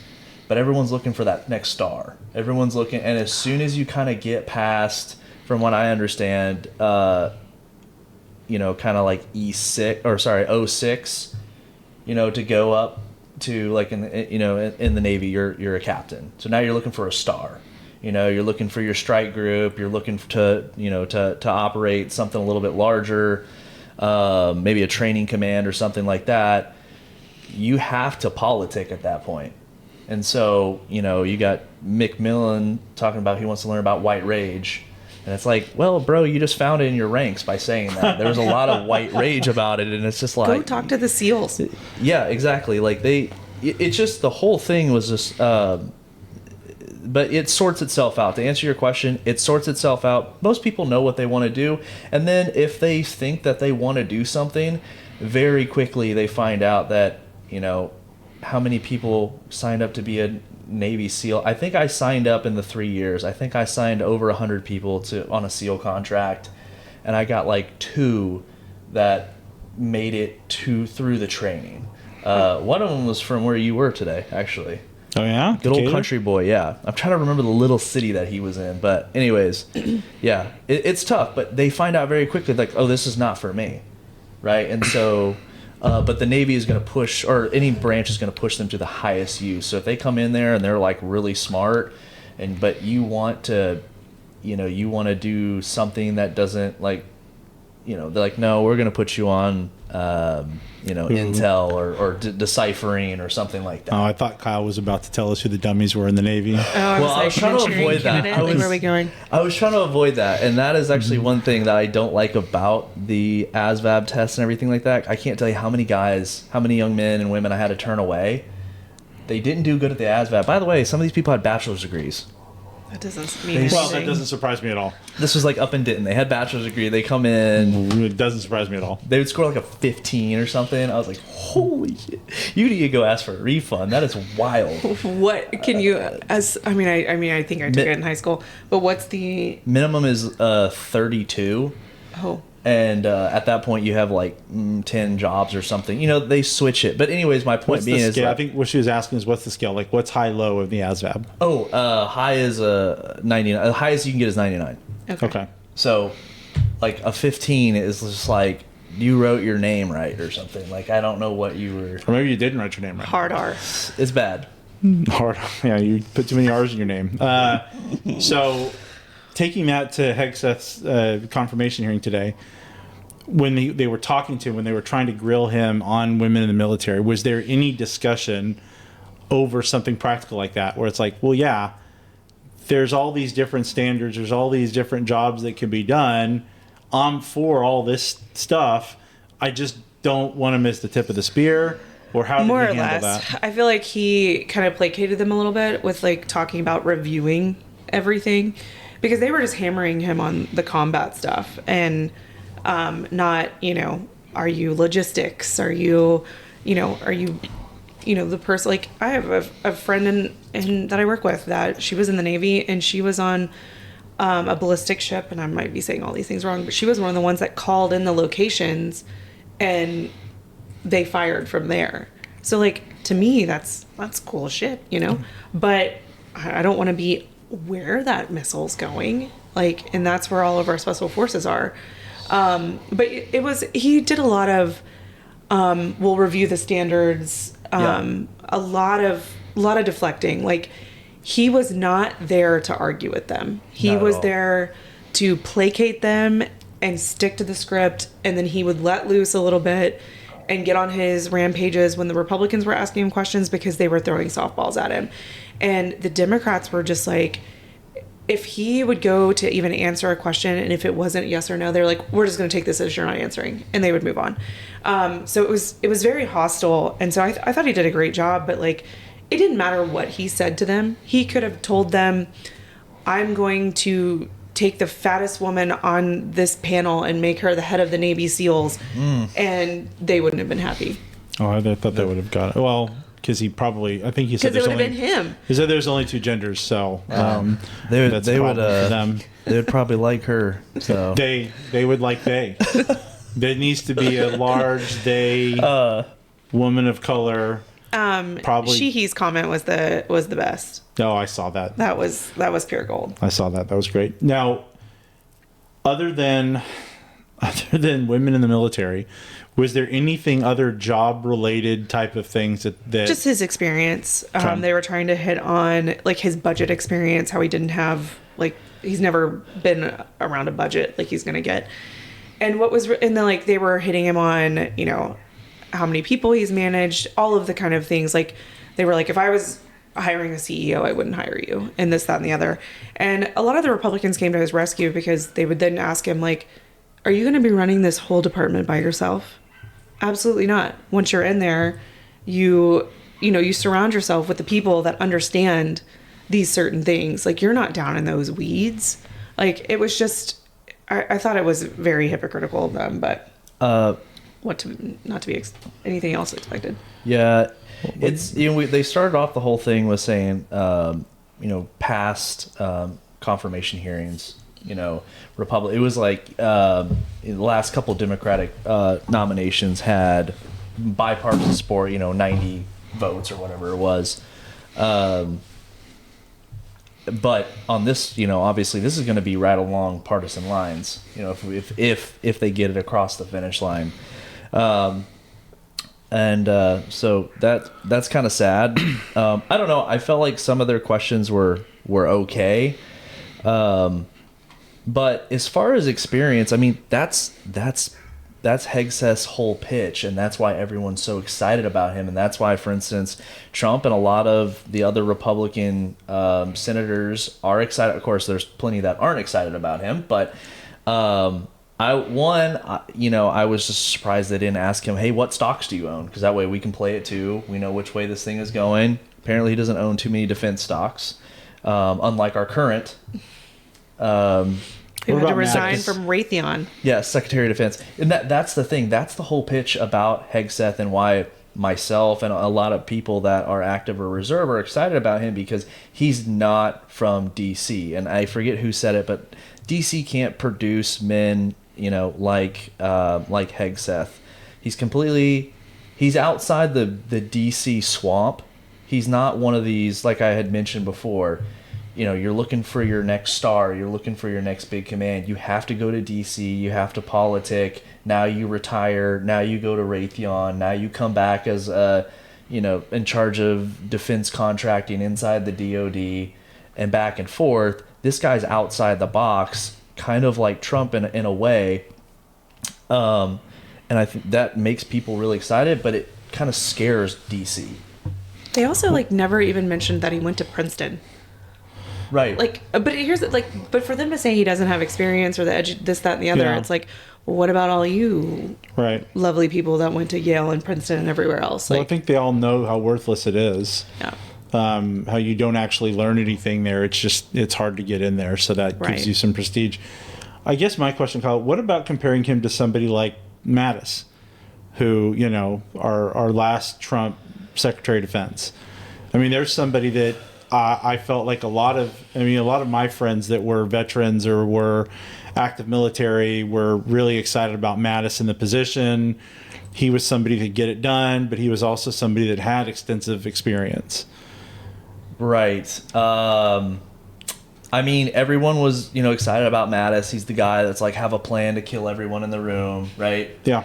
but everyone's looking for that next star. Everyone's looking, and as soon as you kind of get past, from what I understand, kind of like O6, to go up to like in the Navy, you're a captain. So now you're looking for a star. You're looking for your strike group. You're looking to operate something a little bit larger, maybe a training command or something like that. You have to politic at that point. And so, you got McMillan talking about he wants to learn about white rage. And it's like, well, bro, you just found it in your ranks by saying that. There was a lot of white rage about it, and it's just like... Go talk to the SEALs. Yeah, exactly. Like, it's just, the whole thing was just... but it sorts itself out. To answer your question, it sorts itself out. Most people know what they want to do. And then if they think that they want to do something, very quickly they find out that, how many people signed up to be a Navy SEAL. I think I signed up in the 3 years. I think I signed over 100 people on a SEAL contract. And I got like 2 that made it through the training. One of them was from where you were today, actually. Oh, yeah? Good old country boy, yeah. I'm trying to remember the little city that he was in. But anyways, yeah, it's tough. But they find out very quickly, like, oh, this is not for me, right? And so, but the Navy is going to push, or any branch is going to push them to the highest use. So if they come in there and they're, like, really smart, but you want to, you want to do something that doesn't, like, they're like, no, we're going to put you on... intel or deciphering or something like that. Oh, I thought Kyle was about to tell us who the dummies were in the Navy. I was trying to avoid that. Where are we going? I was trying to avoid that, and that is actually one thing that I don't like about the ASVAB test and everything like that. I can't tell you how many young men and women I had to turn away. They didn't do good at the ASVAB. By the way, some of these people had bachelor's degrees. That doesn't mean anything. Well, that doesn't surprise me at all. This was like up in Denton. They had bachelor's degree. They come in. It doesn't surprise me at all. They would score like a 15 or something. I was like, holy shit. You need to go ask for a refund. That is wild. What can you, I think I took it in high school, but what's the... Minimum is 32. Oh. And at that point, you have like 10 jobs or something. They switch it. But anyways, my point What's being is... I think what she was asking is, what's the scale? Like, what's high-low of the ASVAB? High is 99. The highest you can get is 99. Okay. So, like, a 15 is just like, you wrote your name right or something. Like, I don't know what you were... Or maybe you didn't write your name right. Hard R. It's bad. Hard. Yeah, you put too many R's in your name. So... Taking that to Hegseth's confirmation hearing today, when they were talking to him, when they were trying to grill him on women in the military, was there any discussion over something practical like that, where it's like, well, yeah, there's all these different standards, there's all these different jobs that can be done. I'm for all this stuff. I just don't want to miss the tip of the spear. Or how did More he or handle less. that? I feel like he kind of placated them a little bit with like talking about reviewing everything, because they were just hammering him on the combat stuff and not, are you logistics? Are you the person, like I have a friend in that I work with that she was in the Navy and she was on a ballistic ship, and I might be saying all these things wrong, but she was one of the ones that called in the locations and they fired from there. So like, to me, that's cool shit, but I don't want to be where that missile's going, like, and that's where all of our special forces are. But he did a lot of we'll review the standards, a lot of deflecting. Like, he was not there to argue with them. He was there to placate them and stick to the script, and then he would let loose a little bit and get on his rampages when the Republicans were asking him questions because they were throwing softballs at him. And the Democrats were just like, if he would go to even answer a question, and if it wasn't yes or no, they're like, we're just going to take this as you're not answering, and they would move on. So it was very hostile, and so I thought he did a great job, but like, it didn't matter what he said to them. He could have told them, I'm going to take the fattest woman on this panel and make her the head of the Navy SEALs, and they wouldn't have been happy. Oh, I thought they would have got it. Well, because I think he said Because it there's would have only been him. he said there's only 2 genders, so They would that's a problem for them. they would probably like her. So They would like they. There needs to be a large they woman of color. Probably. Sheehy's comment was the best. Oh, I saw that. That was pure gold. I saw that. That was great. Now, other than women in the military, was there anything other job related type of things that Just his experience. Okay. They were trying to hit on like his budget experience, how he didn't have like he's never been around a budget like he's gonna get, and and then like they were hitting him on how many people he's managed, all of the kind of things. Like they were like, if I was hiring a CEO, I wouldn't hire you, and this, that, and the other. And a lot of the Republicans came to his rescue because they would then ask him like, are you going to be running this whole department by yourself? Absolutely not. Once you're in there, you surround yourself with the people that understand these certain things. Like you're not down in those weeds. Like it was just, I thought it was very hypocritical of them, but not to be anything else expected. yeah, it's they started off the whole thing with saying past confirmation hearings. Republic. It was like in the last couple of Democratic nominations had bipartisan support. 90 votes or whatever it was. But on this, obviously this is going to be right along partisan lines. If they get it across the finish line. So that's kind of sad. I don't know. I felt like some of their questions were okay. But as far as experience, I mean, that's Hegseth's whole pitch, and that's why everyone's so excited about him, and that's why, for instance, Trump and a lot of the other Republican senators are excited. Of course, there's plenty that aren't excited about him, but I was just surprised they didn't ask him, hey, what stocks do you own? Because that way we can play it too. We know which way this thing is going. Apparently, he doesn't own too many defense stocks, unlike our current. He had to resign from Raytheon. Yeah, Secretary of Defense. And that's the thing. That's the whole pitch about Hegseth and why myself and a lot of people that are active or reserve are excited about him, because he's not from D.C. And I forget who said it, but D.C. can't produce men, like Hegseth. He's outside the D.C. swamp. He's not one of these, like I had mentioned before, you're looking for your next star. You're looking for your next big command. You have to go to D.C. You have to politic. Now you retire. Now you go to Raytheon. Now you come back as, in charge of defense contracting inside the DOD and back and forth. This guy's outside the box, kind of like Trump in a way. And I think that makes people really excited, but it kind of scares D.C. They also never even mentioned that he went to Princeton. Right. But for them to say he doesn't have experience or this, that, and the other, it's like, well, what about all you lovely people that went to Yale and Princeton and everywhere else? Well, I think they all know how worthless it is. Yeah. How you don't actually learn anything there. It's hard to get in there, so that gives you some prestige. I guess my question, Kyle, what about comparing him to somebody like Mattis, who, our last Trump Secretary of Defense? I mean, there's somebody that I felt like a lot of my friends that were veterans or were active military were really excited about Mattis in the position. He was somebody that could get it done, but he was also somebody that had extensive experience. Right. Everyone was, excited about Mattis. He's the guy that's have a plan to kill everyone in the room, right? Yeah.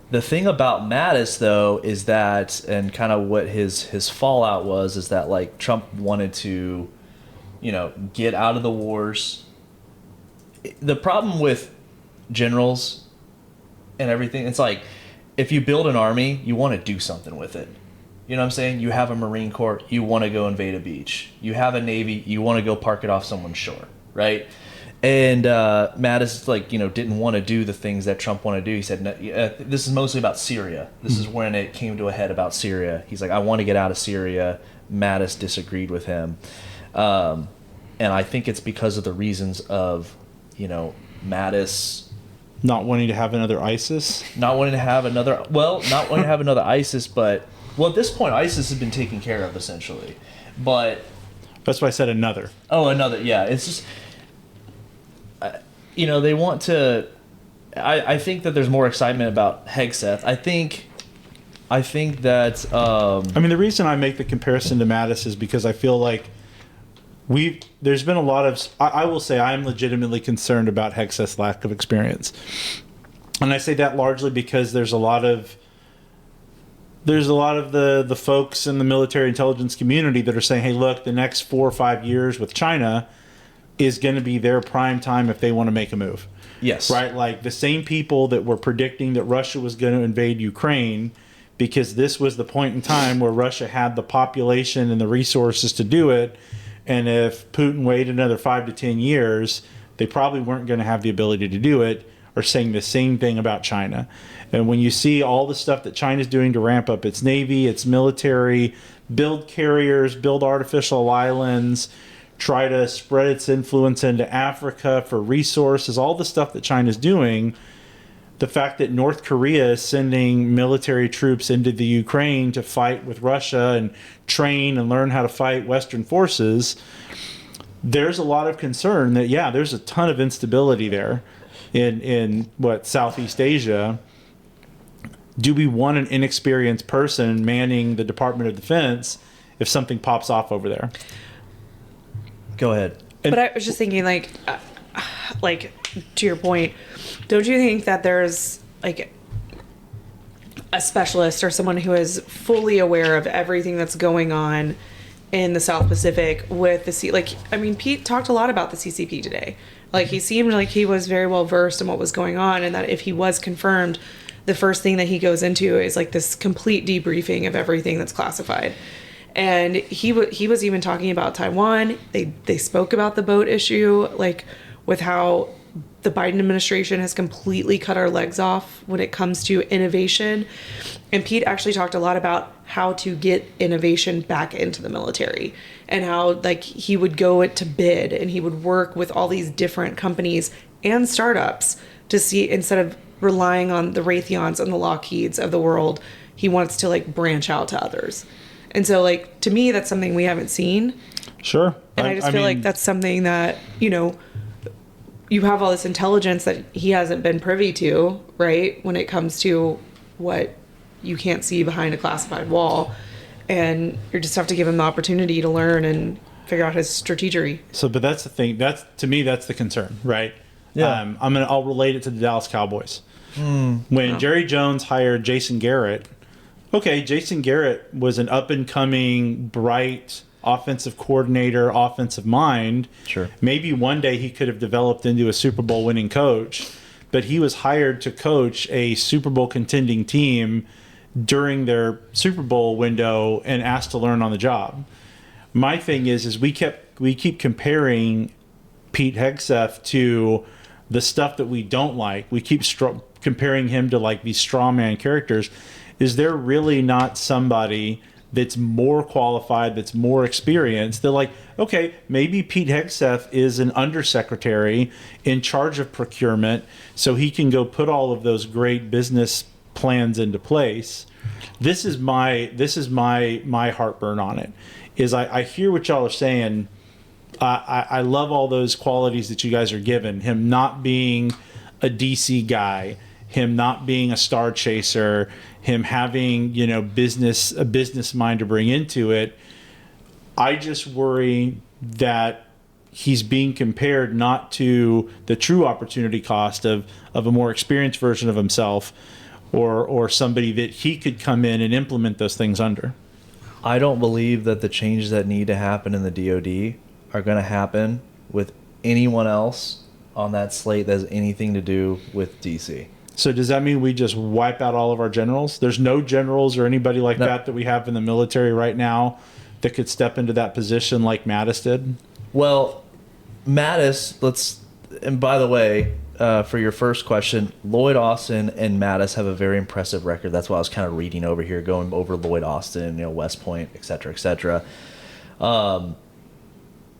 The thing about Mattis, though, is that, and kind of what his fallout was, is that Trump wanted to, get out of the wars. The problem with generals and everything, it's if you build an army, you want to do something with it. You know what I'm saying? You have a Marine Corps, you want to go invade a beach. You have a Navy, you want to go park it off someone's shore, right? And Mattis, didn't want to do the things that Trump wanted to do. He said, this is mostly about Syria. This is when it came to a head about Syria. He's like, I want to get out of Syria. Mattis disagreed with him. And I think it's because of the reasons of, Mattis Not wanting to have another ISIS. not wanting to have another, ISIS, but, at this point, ISIS has been taken care of, essentially. But, That's why I said another. yeah. It's just, they want to, I think that there's more excitement about Hegseth. I think that, The reason I make the comparison to Mattis is because I feel like there's been a lot of, I will say I'm legitimately concerned about Hegseth's lack of experience. And I say that largely because there's a lot of the folks in the military intelligence community that are saying, hey, look, the next 4 or 5 years with China is going to be their prime time if they want to make a move. yes. Right? Like the same people that were predicting that Russia was going to invade Ukraine because this was the point in time where Russia had the population and the resources to do it. And if Putin waited another 5 to 10 years, they probably weren't going to have the ability to do it, are saying the same thing about China. And when you see all the stuff that China's doing to ramp up its navy, its military, build carriers, build artificial islands, try to spread its influence into Africa for resources, all the stuff that China's doing, the fact that North Korea is sending military troops into the Ukraine to fight with Russia and train and learn how to fight Western forces, there's a lot of concern that, there's a ton of instability there in Southeast Asia. Do we want an inexperienced person manning the Department of Defense if something pops off over there? Go ahead. But I was just thinking, like to your point, don't you think that there's like a specialist or someone who is fully aware of everything that's going on in the South Pacific with the Pete talked a lot about the CCP today. Like, he seemed like he was very well versed in what was going on, and that if he was confirmed, the first thing that he goes into is like this complete debriefing of everything that's classified. And he was even talking about Taiwan. They spoke about the boat issue, like with how the Biden administration has completely cut our legs off when it comes to innovation. And Pete actually talked a lot about how to get innovation back into the military, and how like he would go to bid and he would work with all these different companies and startups to see, instead of relying on the Raytheons and the Lockheeds of the world, he wants to like branch out to others. And so, like, to me, that's something we haven't seen. Sure. And I just feel like that's something that, you have all this intelligence that he hasn't been privy to, right? When it comes to what you can't see behind a classified wall. And you just have to give him the opportunity to learn and figure out his strategy. So, but that's the thing. To me, that's the concern, right? Yeah. I'll relate it to the Dallas Cowboys. When Jerry Jones hired Jason Garrett, Jason Garrett was an up-and-coming, bright offensive coordinator, offensive mind. Sure. Maybe one day he could have developed into a Super Bowl winning coach, but he was hired to coach a Super Bowl contending team during their Super Bowl window and asked to learn on the job. My thing is we keep comparing Pete Hegseth to the stuff that we don't like. We keep comparing him to like these straw man characters. Is there really not somebody that's more qualified, that's more experienced? They're like, okay, maybe Pete Hegseth is an undersecretary in charge of procurement, so he can go put all of those great business plans into place. This is my heartburn on it. Is I hear what y'all are saying. I love all those qualities that you guys are given. Him not being a DC guy, him not being a star chaser, him having a business mind to bring into it. I just worry that he's being compared not to the true opportunity cost of a more experienced version of himself, or somebody that he could come in and implement those things under. I don't believe that the changes that need to happen in the DoD are going to happen with anyone else on that slate that has anything to do with DC. So does that mean we just wipe out all of our generals? There's no generals or anybody like that we have in the military right now that could step into that position like Mattis did? Well, Mattis, and by the way, for your first question, Lloyd Austin and Mattis have a very impressive record. That's why I was kind of reading over here, going over Lloyd Austin, West Point, et cetera, et cetera.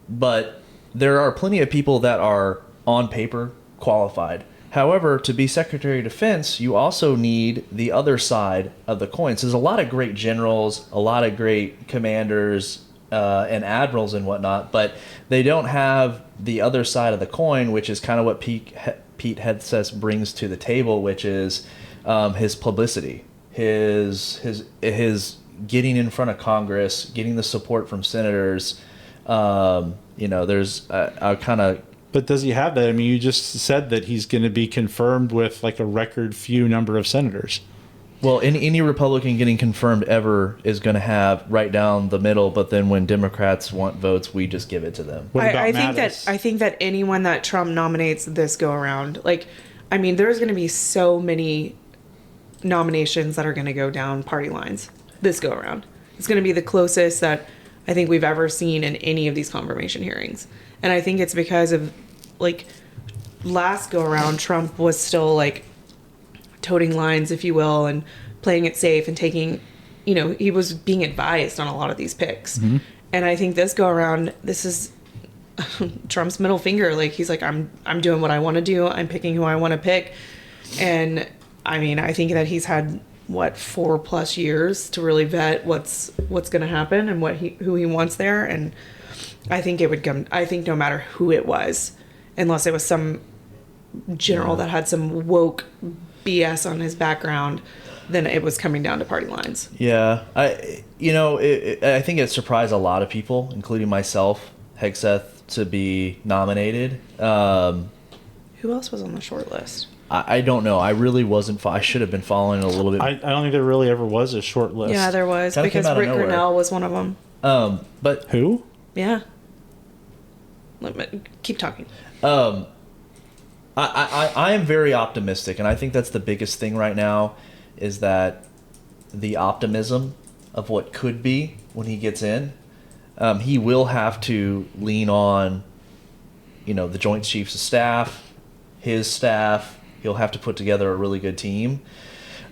But there are plenty of people that are on paper qualified. However, to be Secretary of Defense, you also need the other side of the coin. So there's a lot of great generals, a lot of great commanders, and admirals and whatnot, but they don't have the other side of the coin, which is kind of what Pete Hegseth brings to the table, which is his publicity, his getting in front of Congress, getting the support from senators. There's a kind of. But does he have that? I mean, you just said that he's going to be confirmed with like a record few number of senators. Well, any Republican getting confirmed ever is going to have right down the middle, but then when Democrats want votes, we just give it to them. What about I think that anyone that Trump nominates this go around, there's going to be so many nominations that are going to go down party lines this go around. It's going to be the closest that I think we've ever seen in any of these confirmation hearings. And I think it's because of last go around, Trump was still toting lines, if you will, and playing it safe and taking, he was being advised on a lot of these picks. Mm-hmm. And I think this go around, this is Trump's middle finger. He's like, I'm doing what I want to do. I'm picking who I want to pick. And I think that he's had 4+ years to really vet what's going to happen and who he wants there. And I think it would come, I think no matter who it was, unless it was some general that had some woke BS on his background, then it was coming down to party lines. Yeah. I think it surprised a lot of people, including myself, Hegseth, to be nominated. Who else was on the short list? I don't know. I really wasn't. I should have been following a little bit. I don't think there really ever was a short list. Yeah, there was. Kinda because Rick Grinnell was one of them. But who? Yeah. Keep talking. I am very optimistic, and I think that's the biggest thing right now, is that the optimism of what could be when he gets in. He will have to lean on, the Joint Chiefs of Staff, his staff. He'll have to put together a really good team.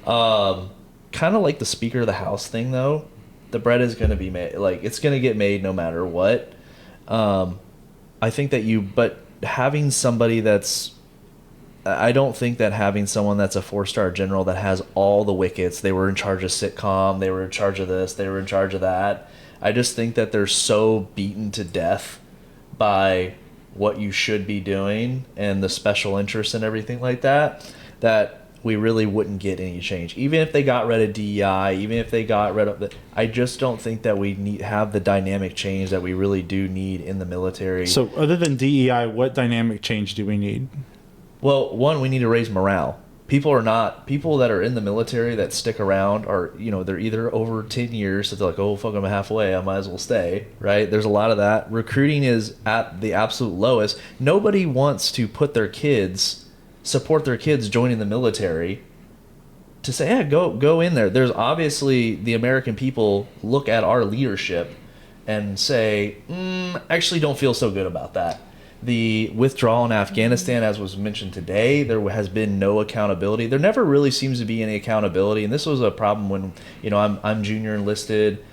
Kind of like the Speaker of the House thing, though. The bread is going to be made. It's going to get made no matter what. I think that but having somebody I don't think that having someone that's a 4-star general that has all the wickets, they were in charge of sitcom, they were in charge of this, they were in charge of that. I just think that they're so beaten to death by what you should be doing and the special interests and everything like that, that we really wouldn't get any change. Even if they got rid of DEI, even if they got rid of I just don't think that we have the dynamic change that we really do need in the military. So other than DEI, what dynamic change do we need? Well, one, we need to raise morale. People that are in the military that stick around are, they're either over 10 years, so they're like, oh, fuck, I'm halfway, I might as well stay, right? There's a lot of that. Recruiting is at the absolute lowest. Nobody wants to support their kids joining the military to say, yeah, go in there. There's obviously the American people look at our leadership and say, actually don't feel so good about that. The withdrawal in Afghanistan, as was mentioned today, there has been no accountability. There never really seems to be any accountability, and this was a problem when I'm junior enlisted.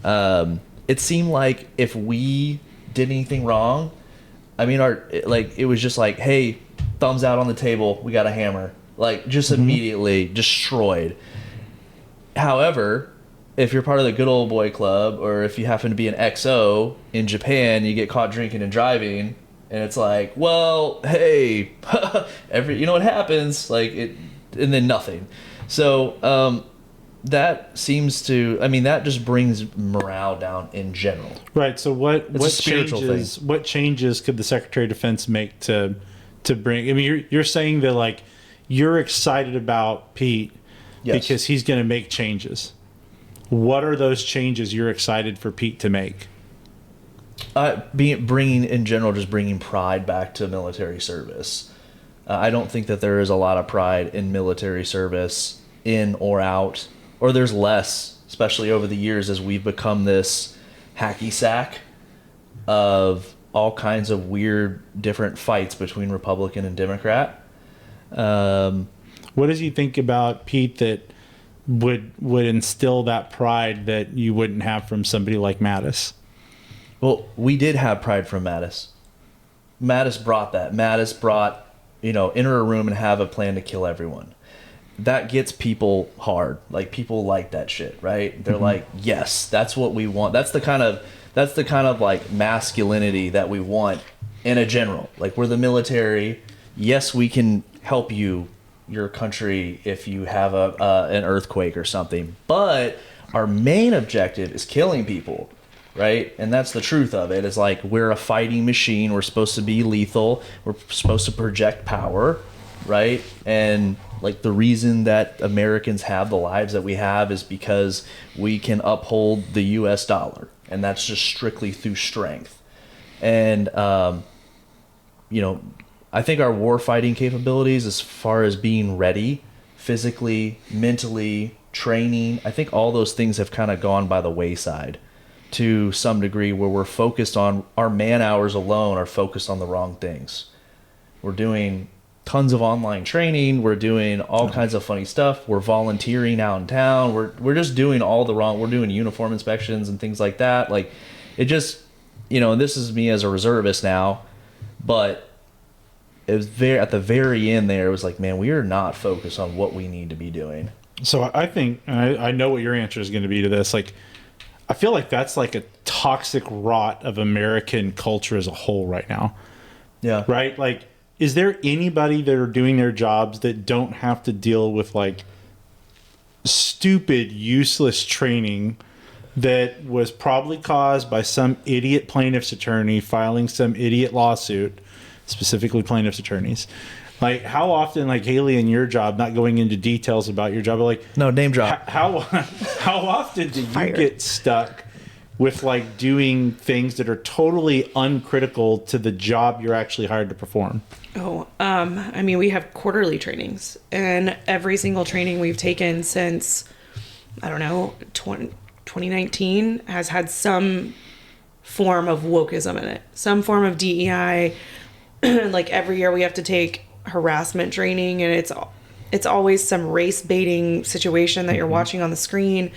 It seemed like if we did anything wrong, it was just like, hey, thumbs out on the table, we got a hammer, just immediately destroyed. However, if you're part of the good old boy club, or if you happen to be an XO in Japan, you get caught drinking and driving. And it's like, well, hey, what happens, and then nothing. So that seems to, that just brings morale down in general. Right. So what changes could the Secretary of Defense make to bring? You're saying that you're excited about Pete because he's going to make changes. What are those changes you're excited for Pete to make? Bringing pride back to military service. I don't think that there is a lot of pride in military service, in or out, or there's less, especially over the years as we've become this hacky sack of all kinds of weird, different fights between Republican and Democrat. What does he think about Pete that would instill that pride that you wouldn't have from somebody like Mattis? Well, we did have pride from Mattis. Mattis brought that. Mattis brought, enter a room and have a plan to kill everyone. That gets people hard. Like, people like that shit, right? They're like, yes, that's what we want. That's the kind of like masculinity that we want in a general. Like, we're the military. Yes, we can help your country if you have an earthquake or something. But our main objective is killing people, right? And that's the truth of it. Is like, we're a fighting machine. We're supposed to be lethal. We're supposed to project power, right? And like, the reason that Americans have the lives that we have is because we can uphold the U.S. dollar, and that's just strictly through strength. And I think our war fighting capabilities, as far as being ready, physically, mentally, training, I think all those things have kind of gone by the wayside to some degree, where we're focused on our man hours alone are focused on the wrong things. We're doing tons of online training. We're doing all kinds of funny stuff. We're volunteering out in town. We're just doing all the wrong. We're doing uniform inspections and things like that. Like, it just, and this is me as a reservist now, but it was at the very end there, it was like, man, we are not focused on what we need to be doing. So I think, and I know what your answer is going to be to this. Like, I feel like that's like a toxic rot of American culture as a whole right now. Yeah. Right? Like, is there anybody that are doing their jobs that don't have to deal with like stupid, useless training that was probably caused by some idiot plaintiff's attorney filing some idiot lawsuit, specifically plaintiff's attorneys? Like, how often, like, Haley, in your job, not going into details about your job, but like, no, name drop. How often do you get stuck with like doing things that are totally uncritical to the job you're actually hired to perform? We have quarterly trainings, and every single training we've taken since, 2019 has had some form of wokeism in it, some form of DEI. Like, every year we have to take harassment training, and it's always some race baiting situation that you're watching on the screen.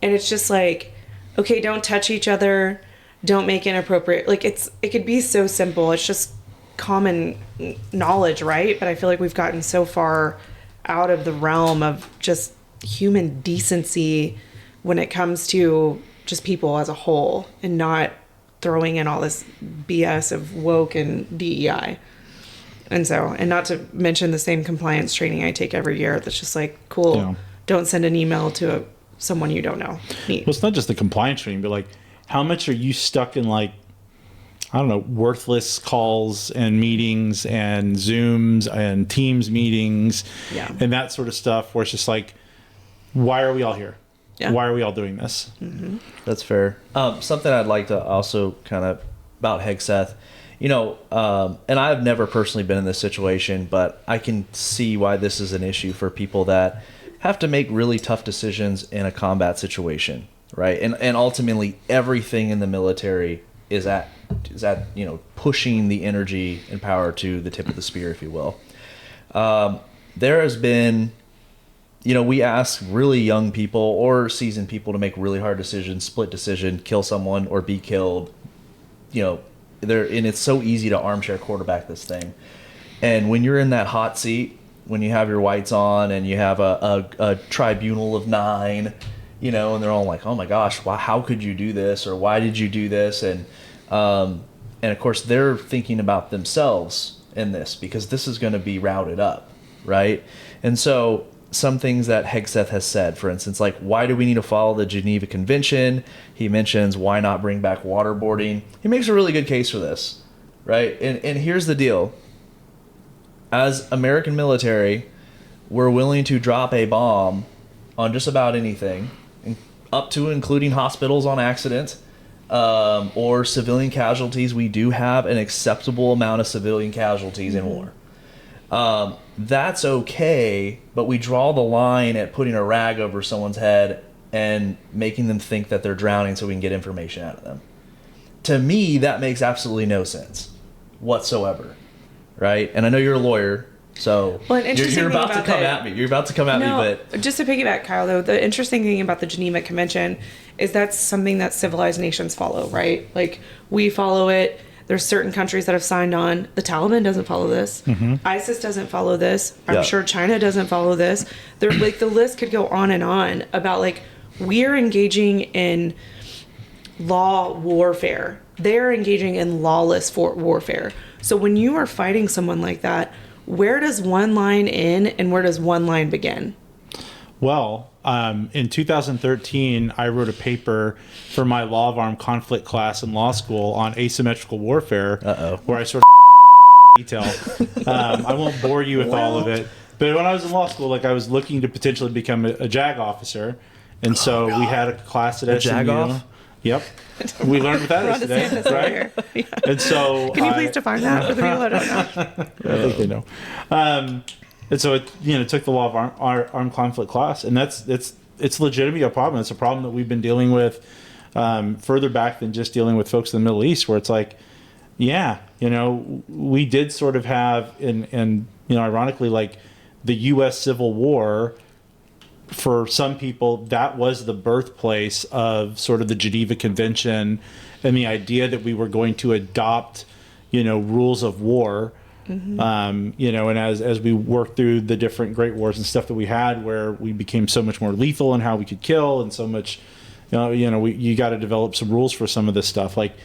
And it's just like, okay, don't touch each other, don't make inappropriate, like, it could be so simple. It's just common knowledge, right? But I feel like we've gotten so far out of the realm of just human decency when it comes to just people as a whole, and not throwing in all this BS of woke and DEI. And not to mention the same compliance training I take every year. That's just like, cool. Yeah. Don't send an email to someone you don't know. Neat. Well, it's not just the compliance training, but like, how much are you stuck in like, I don't know, worthless calls and meetings and Zooms and Teams meetings, and that sort of stuff, where it's just like, why are we all here? Yeah. Why are we all doing this? Mm-hmm. That's fair. Something I'd like to also kind of about Hegseth, and I've never personally been in this situation, but I can see why this is an issue for people that have to make really tough decisions in a combat situation, right? And ultimately, everything in the military is at pushing the energy and power to the tip of the spear, if you will. There has been, we ask really young people or seasoned people to make really hard decisions, split decision, kill someone or be killed. And it's so easy to armchair quarterback this thing. And when you're in that hot seat, when you have your whites on and you have a tribunal of 9, and they're all like, oh my gosh, how could you do this? Or why did you do this? And of course they're thinking about themselves in this, because this is going to be routed up, right? And so some things that Hegseth has said, for instance, like, why do we need to follow the Geneva Convention? He mentions, why not bring back waterboarding? He makes a really good case for this, right? And here's the deal. As American military, we're willing to drop a bomb on just about anything, up to including hospitals on accident, or civilian casualties. We do have an acceptable amount of civilian casualties in war. That's okay, but we draw the line at putting a rag over someone's head and making them think that they're drowning so we can get information out of them. To me, that makes absolutely no sense whatsoever, right? And I know you're a lawyer, so you're about to come at me. You're about to come at me, but... Just to piggyback, Kyle, though, the interesting thing about the Geneva Convention is that's something that civilized nations follow, right? Like, we follow it. There's certain countries that have signed on. The Taliban doesn't follow this. ISIS doesn't follow this. I'm Yeah. sure China doesn't follow this. There, like, the list could go on and on about, like, we're engaging in law warfare. They're engaging in lawless warfare. So when you are fighting someone like that, where does one line end and where does one line begin? Well, in 2013, I wrote a paper for my law of armed conflict class in law school on asymmetrical warfare, where I sort of detail. I won't bore you with all of it. But when I was in law school, like, I was looking to potentially become a JAG officer, and so we had a class at SMU. JAG off? Yep. We learned what that is today, right? Yeah. And so, Can you please define that for the people that don't know? I think they know. And so it, took the law of armed conflict class, and it's legitimately a problem. It's a problem that we've been dealing with further back than just dealing with folks in the Middle East, where it's like, we did sort of have, and ironically, like, the U.S. Civil War, for some people, that was the birthplace of sort of the Geneva Convention and the idea that we were going to adopt, rules of war. And as we worked through the different great wars and stuff that we had, where we became so much more lethal in how we could kill, and so much, you got to develop some rules for some of this stuff. Like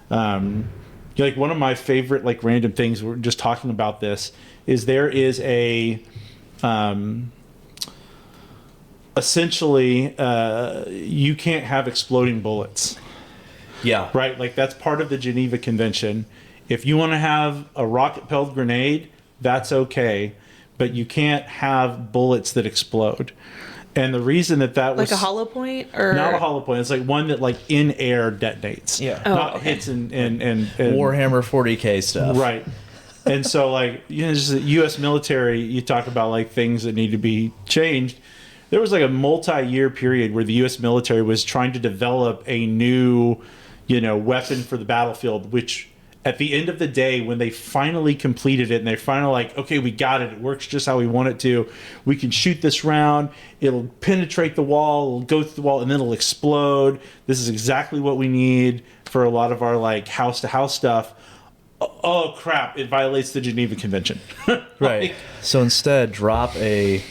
one of my favorite, like, random things, we're just talking about this, is there is a, essentially, you can't have exploding bullets. Yeah. Right? Like, that's part of the Geneva Convention. If you want to have a rocket-propelled grenade, that's okay, but you can't have bullets that explode. And the reason that was... Like a hollow point? Or not a hollow point. It's like one that, like, in air detonates. Yeah. Not hits and Warhammer 40K stuff. Right. And so, like, just the U.S. military, you talk about, like, things that need to be changed. There was, like, a multi-year period where the U.S. military was trying to develop a new, weapon for the battlefield, which, at the end of the day, when they finally completed it and they're finally like, okay, we got it. It works just how we want it to. We can shoot this round. It'll penetrate the wall. It'll go through the wall, and then it'll explode. This is exactly what we need for a lot of our, like, house-to-house stuff. Oh, crap. It violates the Geneva Convention. Right. So instead, drop a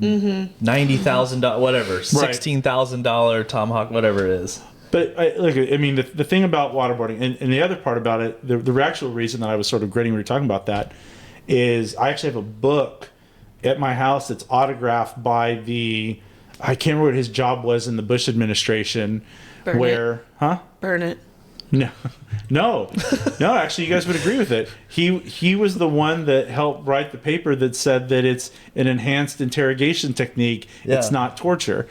$90,000, whatever, $16,000 Tomahawk, whatever it is. But the thing about waterboarding, and the other part about it, the actual reason that I was sort of grinning when we were talking about that, is I actually have a book at my house that's autographed by I can't remember what his job was in the Bush administration. Burn it. No. Actually, you guys would agree with it. He was the one that helped write the paper that said that it's an enhanced interrogation technique. Yeah. It's not torture.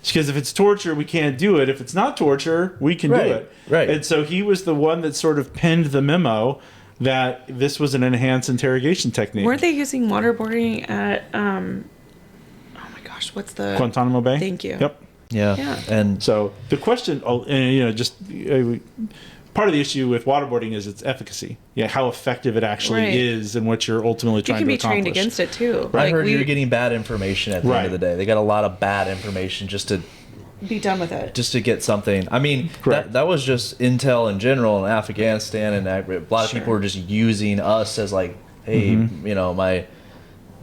Because if it's torture, we can't do it. If it's not torture, we can do it. Right. And so he was the one that sort of penned the memo that this was an enhanced interrogation technique. Weren't they using waterboarding at, oh my gosh, what's the... Guantanamo Bay? Thank you. Yep. Yeah. And so the question, part of the issue with waterboarding is its efficacy. Yeah, how effective it actually is and what you're ultimately trying to accomplish. You can be trained against it too. I heard you're getting bad information at the end of the day. They got a lot of bad information just to be done with it. Just to get something. I mean, that was just intel in general in Afghanistan, and a lot of people were just using us as like, hey,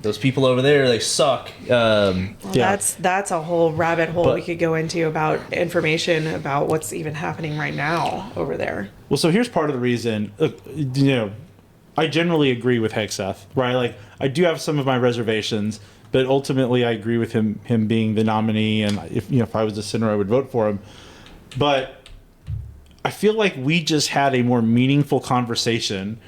those people over there, they suck. That's a whole rabbit hole we could go into about information about what's even happening right now over there. Well, so here's part of the reason. I generally agree with Hegseth, right? Like, I do have some of my reservations, but ultimately I agree with him being the nominee, and if I was a senator, I would vote for him. But I feel like we just had a more meaningful conversation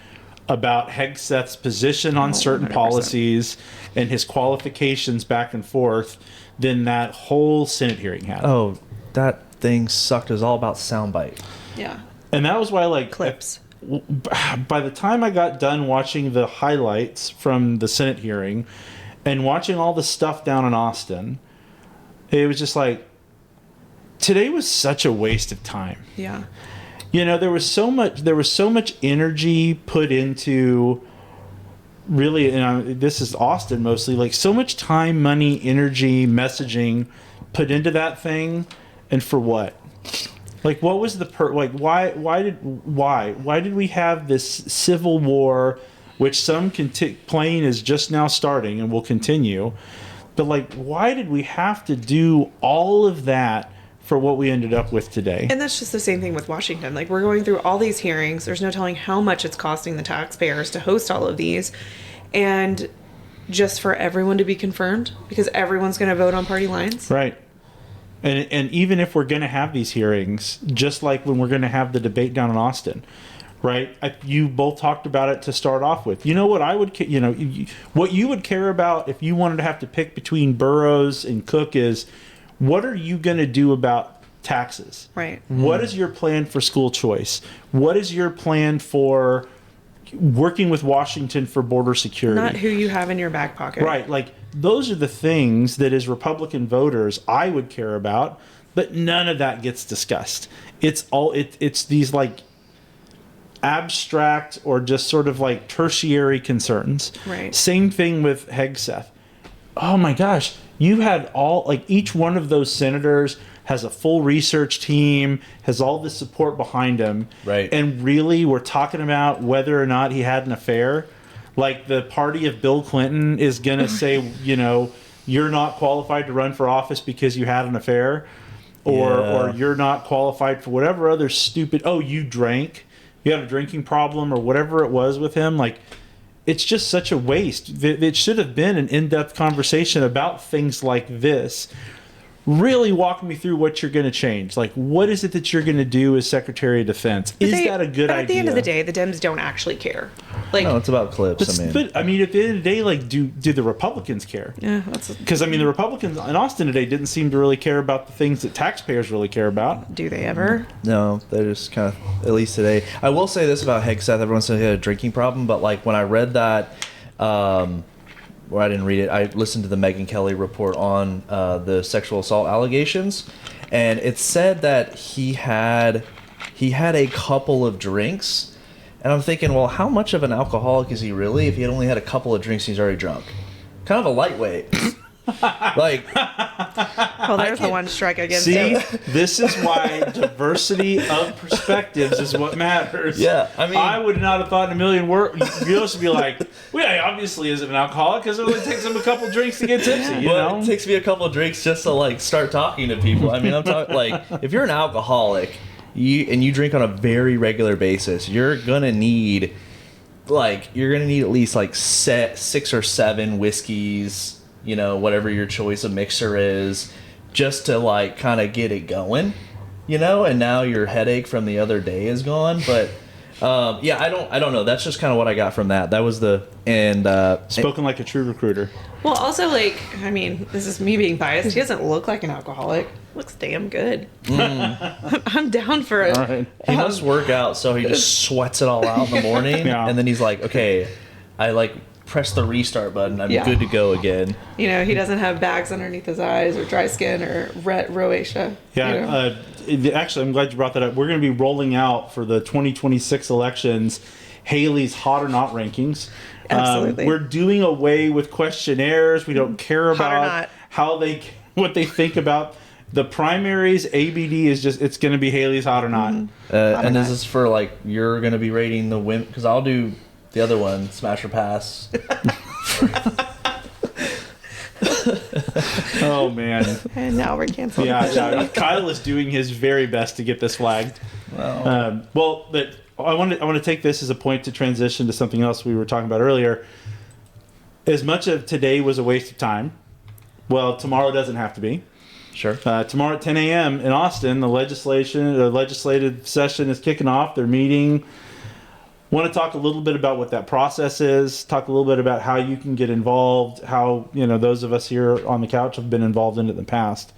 about Hegseth's position on certain 100%. Policies and his qualifications back and forth than that whole Senate hearing had. Oh, that thing sucked. It was all about soundbite. Yeah. And that was why, like, clips. By the time I got done watching the highlights from the Senate hearing and watching all the stuff down in Austin, it was just like, today was such a waste of time. Yeah. There was so much energy put into, really, this is Austin mostly, like, so much time, money, energy, messaging put into that thing, and for what? Like, what was the why did we have this civil war, which some claim is just now starting and will continue? But like, why did we have to do all of that for what we ended up with today? And that's just the same thing with Washington. Like, we're going through all these hearings. There's no telling how much it's costing the taxpayers to host all of these. And just for everyone to be confirmed, because everyone's going to vote on party lines. Right. And even if we're going to have these hearings, just like when we're going to have the debate down in Austin, right? You both talked about it to start off with. You know what I would, what you would care about if you wanted to have to pick between Burrows and Cook is, what are you going to do about taxes? Right. What is your plan for school choice? What is your plan for working with Washington for border security? Not who you have in your back pocket. Right. Like, those are the things that as Republican voters I would care about, but none of that gets discussed. It's these like abstract or just sort of like tertiary concerns. Right. Same thing with Hegseth. Oh my gosh, you had each one of those senators has a full research team, has all this support behind him. Right. And really, we're talking about whether or not he had an affair. Like, the party of Bill Clinton is going to say, you're not qualified to run for office because you had an affair. Or you're not qualified for whatever other stupid, you drank. You had a drinking problem or whatever it was with him. Like, it's just such a waste. It should have been an in-depth conversation about things like this. Really walk me through what you're going to change. Like, what is it that you're going to do as Secretary of Defense? Is that a good idea? At the end of the day, the Dems don't actually care. Like, No, it's about clips. But at the end of the day, like, do the Republicans care? yeah, that's. Because the Republicans in Austin today didn't seem to really care about the things that taxpayers really care about. Do they ever? No, they're just kind of, at least today. I will say this about Hegseth. Everyone said he had a drinking problem, but like when I read that, well, I didn't read it. I listened to the Megyn Kelly report on the sexual assault allegations, and it said that he had a couple of drinks, and I'm thinking, well, how much of an alcoholic is he really? If he had only had a couple of drinks, he's already drunk. Kind of a lightweight. Like, Well, there's the one strike against See, him. this is why diversity of perspectives is what matters. Yeah, I mean, I would not have thought in a million words. You're supposed to be like, well, he obviously isn't an alcoholic because it only takes him a couple drinks to get tipsy. You know, it takes me a couple of drinks just to like start talking to people. I mean, I'm talking like, if you're an alcoholic, you drink on a very regular basis, you're gonna need at least like 6 or 7 whiskeys. Whatever your choice of mixer is, just to like kind of get it going, and now your headache from the other day is gone. But yeah, I don't know. That's just kind of what I got from that. That was spoken like a true recruiter. Well, also, like, I mean, this is me being biased. He doesn't look like an alcoholic. Looks damn good. I'm down for it. All right. He must work out, so he just sweats it all out in the morning, Yeah. and then he's like, okay, I like press the restart button. I'm good to go again. He doesn't have bags underneath his eyes or dry skin or rosacea. Yeah, actually, I'm glad you brought that up. We're going to be rolling out for the 2026 elections Haley's Hot or Not rankings. Absolutely. We're doing away with questionnaires. We don't care Hot or about not. what they think about the primaries. ABD is just, it's going to be Haley's Hot or Not. And this is for like, you're going to be rating the women, because I'll do the other one, smash or pass. Oh man. And now we're canceled. Yeah, Kyle is doing his very best to get this flagged. Well, But I want to take this as a point to transition to something else we were talking about earlier. As much of today was a waste of time, well, tomorrow doesn't have to be. sure. Tomorrow at 10 a.m. in Austin, the legislative session is kicking off. They're meeting. Want to talk a little bit about what that process is, talk a little bit about how you can get involved, how, those of us here on the couch have been involved in it in the past.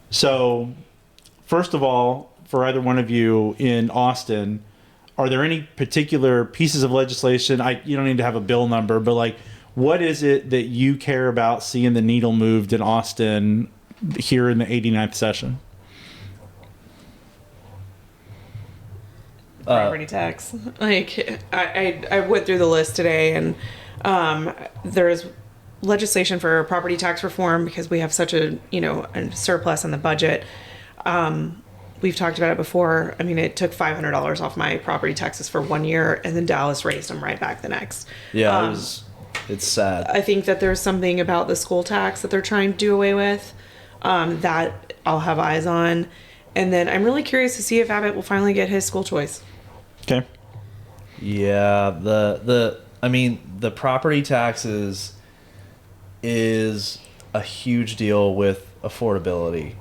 So, first of all, for either one of you in Austin, are there any particular pieces of legislation? You don't need to have a bill number, but like, what is it that you care about seeing the needle moved in Austin here in the 89th session? Property tax. Like, I went through the list today, and there is legislation for property tax reform because we have such a surplus in the budget. we've talked about it before. I mean, it took $500 off my property taxes for 1 year, and then Dallas raised them right back the next. Yeah, it's sad. I think that there's something about the school tax that they're trying to do away with that I'll have eyes on. And then I'm really curious to see if Abbott will finally get his school choice. Okay. Yeah, the property taxes is a huge deal with affordability.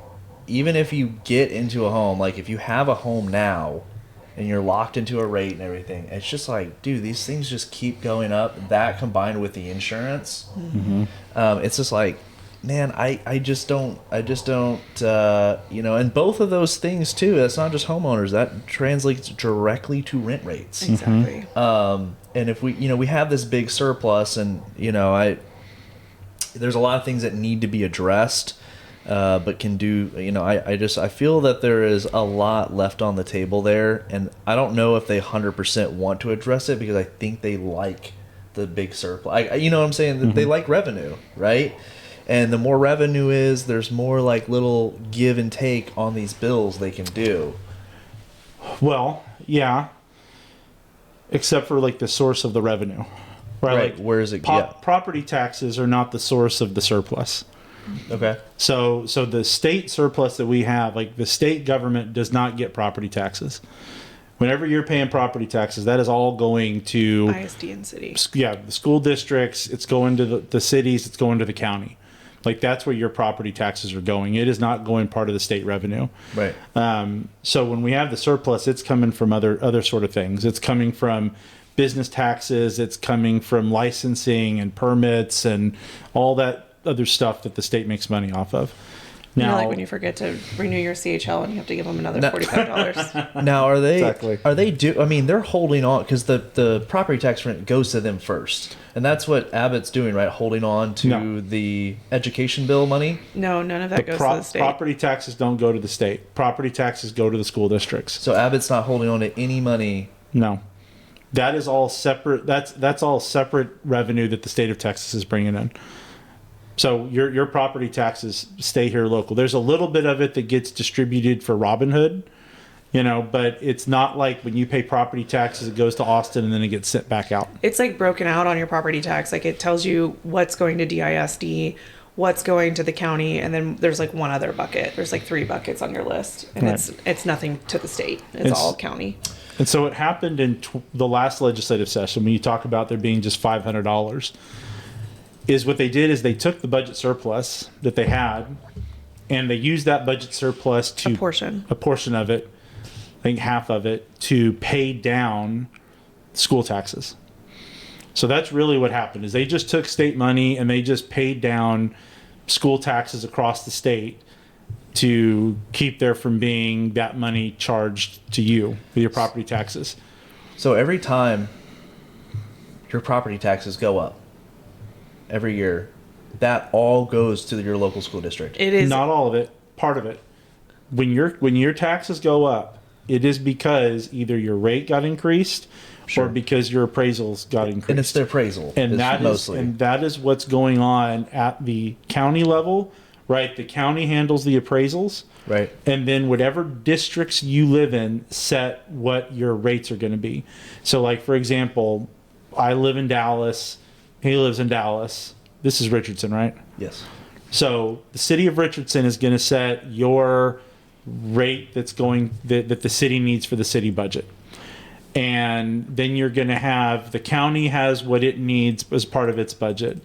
Even if you get into a home, like if you have a home now and you're locked into a rate and everything, it's just like, dude, these things just keep going up. That combined with the insurance, it's just like, man, I just don't, and both of those things too, that's not just homeowners, that translates directly to rent rates. Exactly. And if we have this big surplus and, there's a lot of things that need to be addressed, but can do, I feel that there is a lot left on the table there. And I don't know if they 100% want to address it because I think they like the big surplus. You know what I'm saying? They like revenue, right? And the more revenue is, there's more like little give and take on these bills they can do. Well, yeah. Except for like the source of the revenue. Right. Like, where is it? Property taxes are not the source of the surplus. Okay. So the state surplus that we have, like the state government does not get property taxes. Whenever you're paying property taxes, that is all going to ISD and city. Yeah, the school districts, it's going to the cities, it's going to the county. Like that's where your property taxes are going. It is not going part of the state revenue. Right. So when we have the surplus, it's coming from other sort of things. It's coming from business taxes. It's coming from licensing and permits and all that other stuff that the state makes money off of. Now, like when you forget to renew your CHL and you have to give them another $45. Now, are they Exactly. they're holding on because the property tax rent goes to them first. And that's what Abbott's doing, right? Holding on to the education bill money. No, none of that goes to the state. Property taxes don't go to the state. Property taxes go to the school districts. So Abbott's not holding on to any money. No. That is all separate. That's all separate revenue that the state of Texas is bringing in. So your property taxes stay here local. There's a little bit of it that gets distributed for Robin Hood, but it's not like when you pay property taxes, it goes to Austin and then it gets sent back out. It's like broken out on your property tax. Like it tells you what's going to DISD, what's going to the county, and then there's like one other bucket. There's like 3 buckets on your list, and Right. it's nothing to the state. It's all county. And so it happened in the last legislative session when you talk about there being just $500. Is what they did is they took the budget surplus that they had and they used that budget surplus to A portion of it, I think half of it, to pay down school taxes. So that's really what happened is they just took state money and they just paid down school taxes across the state to keep there from being that money charged to you with your property taxes. So every time your property taxes go up, every year, that all goes to your local school district. It is not all of it, part of it. When your taxes go up, it is because either your rate got increased or because your appraisals got increased. And it's the appraisal. And that is what's going on at the county level, right? The county handles the appraisals. Right. And then whatever districts you live in set what your rates are going to be. So like for example, I live in Dallas. He lives in Dallas. This is Richardson, right? Yes. So the city of Richardson is going to set your rate that the city needs for the city budget. And then you're going to have the county has what it needs as part of its budget.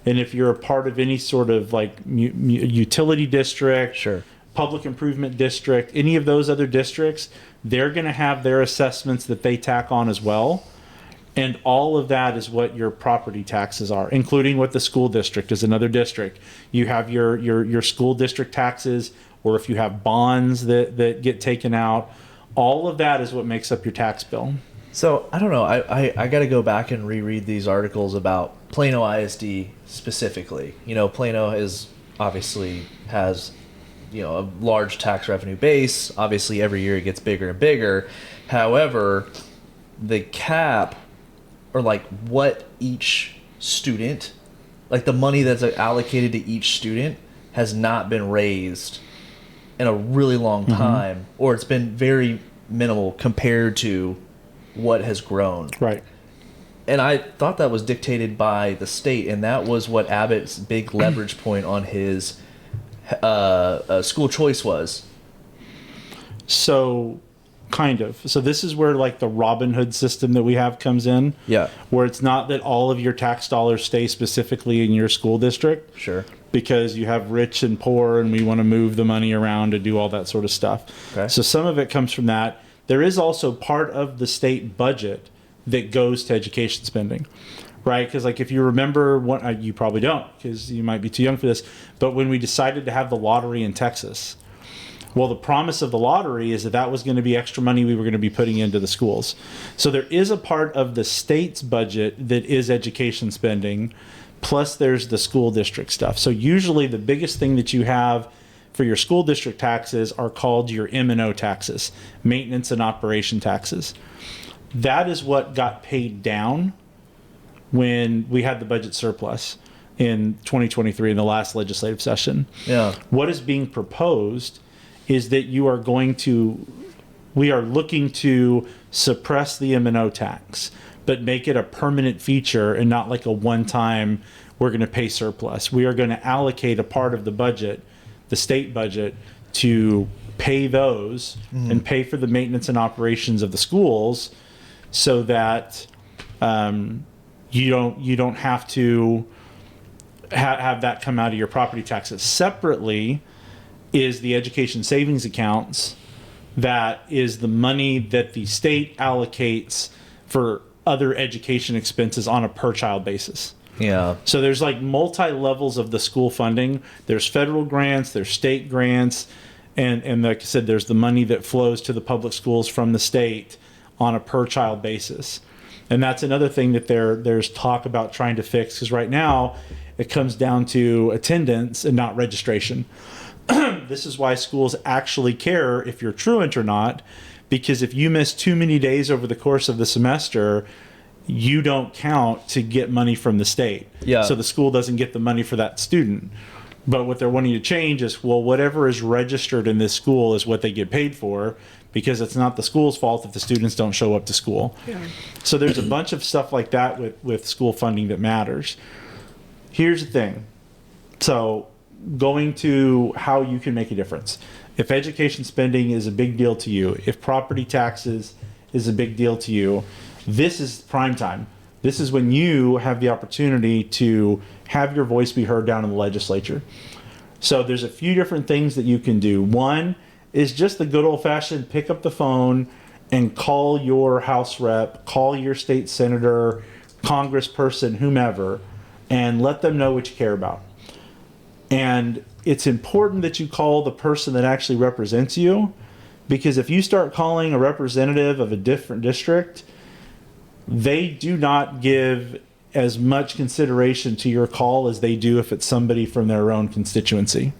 And if you're a part of any sort of like utility district, sure, public improvement district, any of those other districts, they're going to have their assessments that they tack on as well. And all of that is what your property taxes are, including what the school district is another district. You have your school district taxes, or if you have bonds that get taken out, all of that is what makes up your tax bill. So I don't know. I got to go back and reread these articles about Plano ISD specifically. Plano has a large tax revenue base. Obviously, every year it gets bigger and bigger. However, the cap, or like what each student, like the money that's allocated to each student, has not been raised in a really long time, or it's been very minimal compared to what has grown. Right. And I thought that was dictated by the state, and that was what Abbott's big leverage point on his school choice was. So, kind of. So this is where like the Robin Hood system that we have comes in. Yeah. Where it's not that all of your tax dollars stay specifically in your school district. Sure. Because you have rich and poor, and we want to move the money around to do all that sort of stuff. Okay. So some of it comes from that. There is also part of the state budget that goes to education spending, right? Because like if you remember, you probably don't because you might be too young for this, but when we decided to have the lottery in Texas, well, the promise of the lottery is that that was going to be extra money we were going to be putting into the schools. So there is a part of the state's budget that is education spending, plus there's the school district stuff. So usually the biggest thing that you have for your school district taxes are called your M&O taxes, maintenance and operation taxes. That is what got paid down when we had the budget surplus in 2023 in the last legislative session. Yeah. What is being proposed is that we are looking to suppress the M&O tax, but make it a permanent feature and not like a one-time, we're going to pay surplus. We are going to allocate a part of the budget, the state budget, to pay those and pay for the maintenance and operations of the schools so that you don't have to have that come out of your property taxes. Separately is the education savings accounts. That is the money that the state allocates for other education expenses on a per child basis. Yeah. So there's like multi-levels of the school funding. There's federal grants, there's state grants, and like I said, there's the money that flows to the public schools from the state on a per child basis. And that's another thing that there's talk about trying to fix, because right now it comes down to attendance and not registration. This is why schools actually care if you're truant or not, because if you miss too many days over the course of the semester, you don't count to get money from the state. Yeah. So the school doesn't get the money for that student. But what they're wanting to change is, well, whatever is registered in this school is what they get paid for, because it's not the school's fault if the students don't show up to school. Yeah. So there's a bunch of stuff like that with school funding that matters. Here's the thing. So going to how you can make a difference. If education spending is a big deal to you, if property taxes is a big deal to you, this is prime time. This is when you have the opportunity to have your voice be heard down in the legislature. So there's a few different things that you can do. One is just the good old-fashioned pick up the phone and call your House rep, call your state senator, congressperson, whomever, and let them know what you care about. And it's important that you call the person that actually represents you, because if you start calling a representative of a different district, they do not give as much consideration to your call as they do if it's somebody from their own constituency.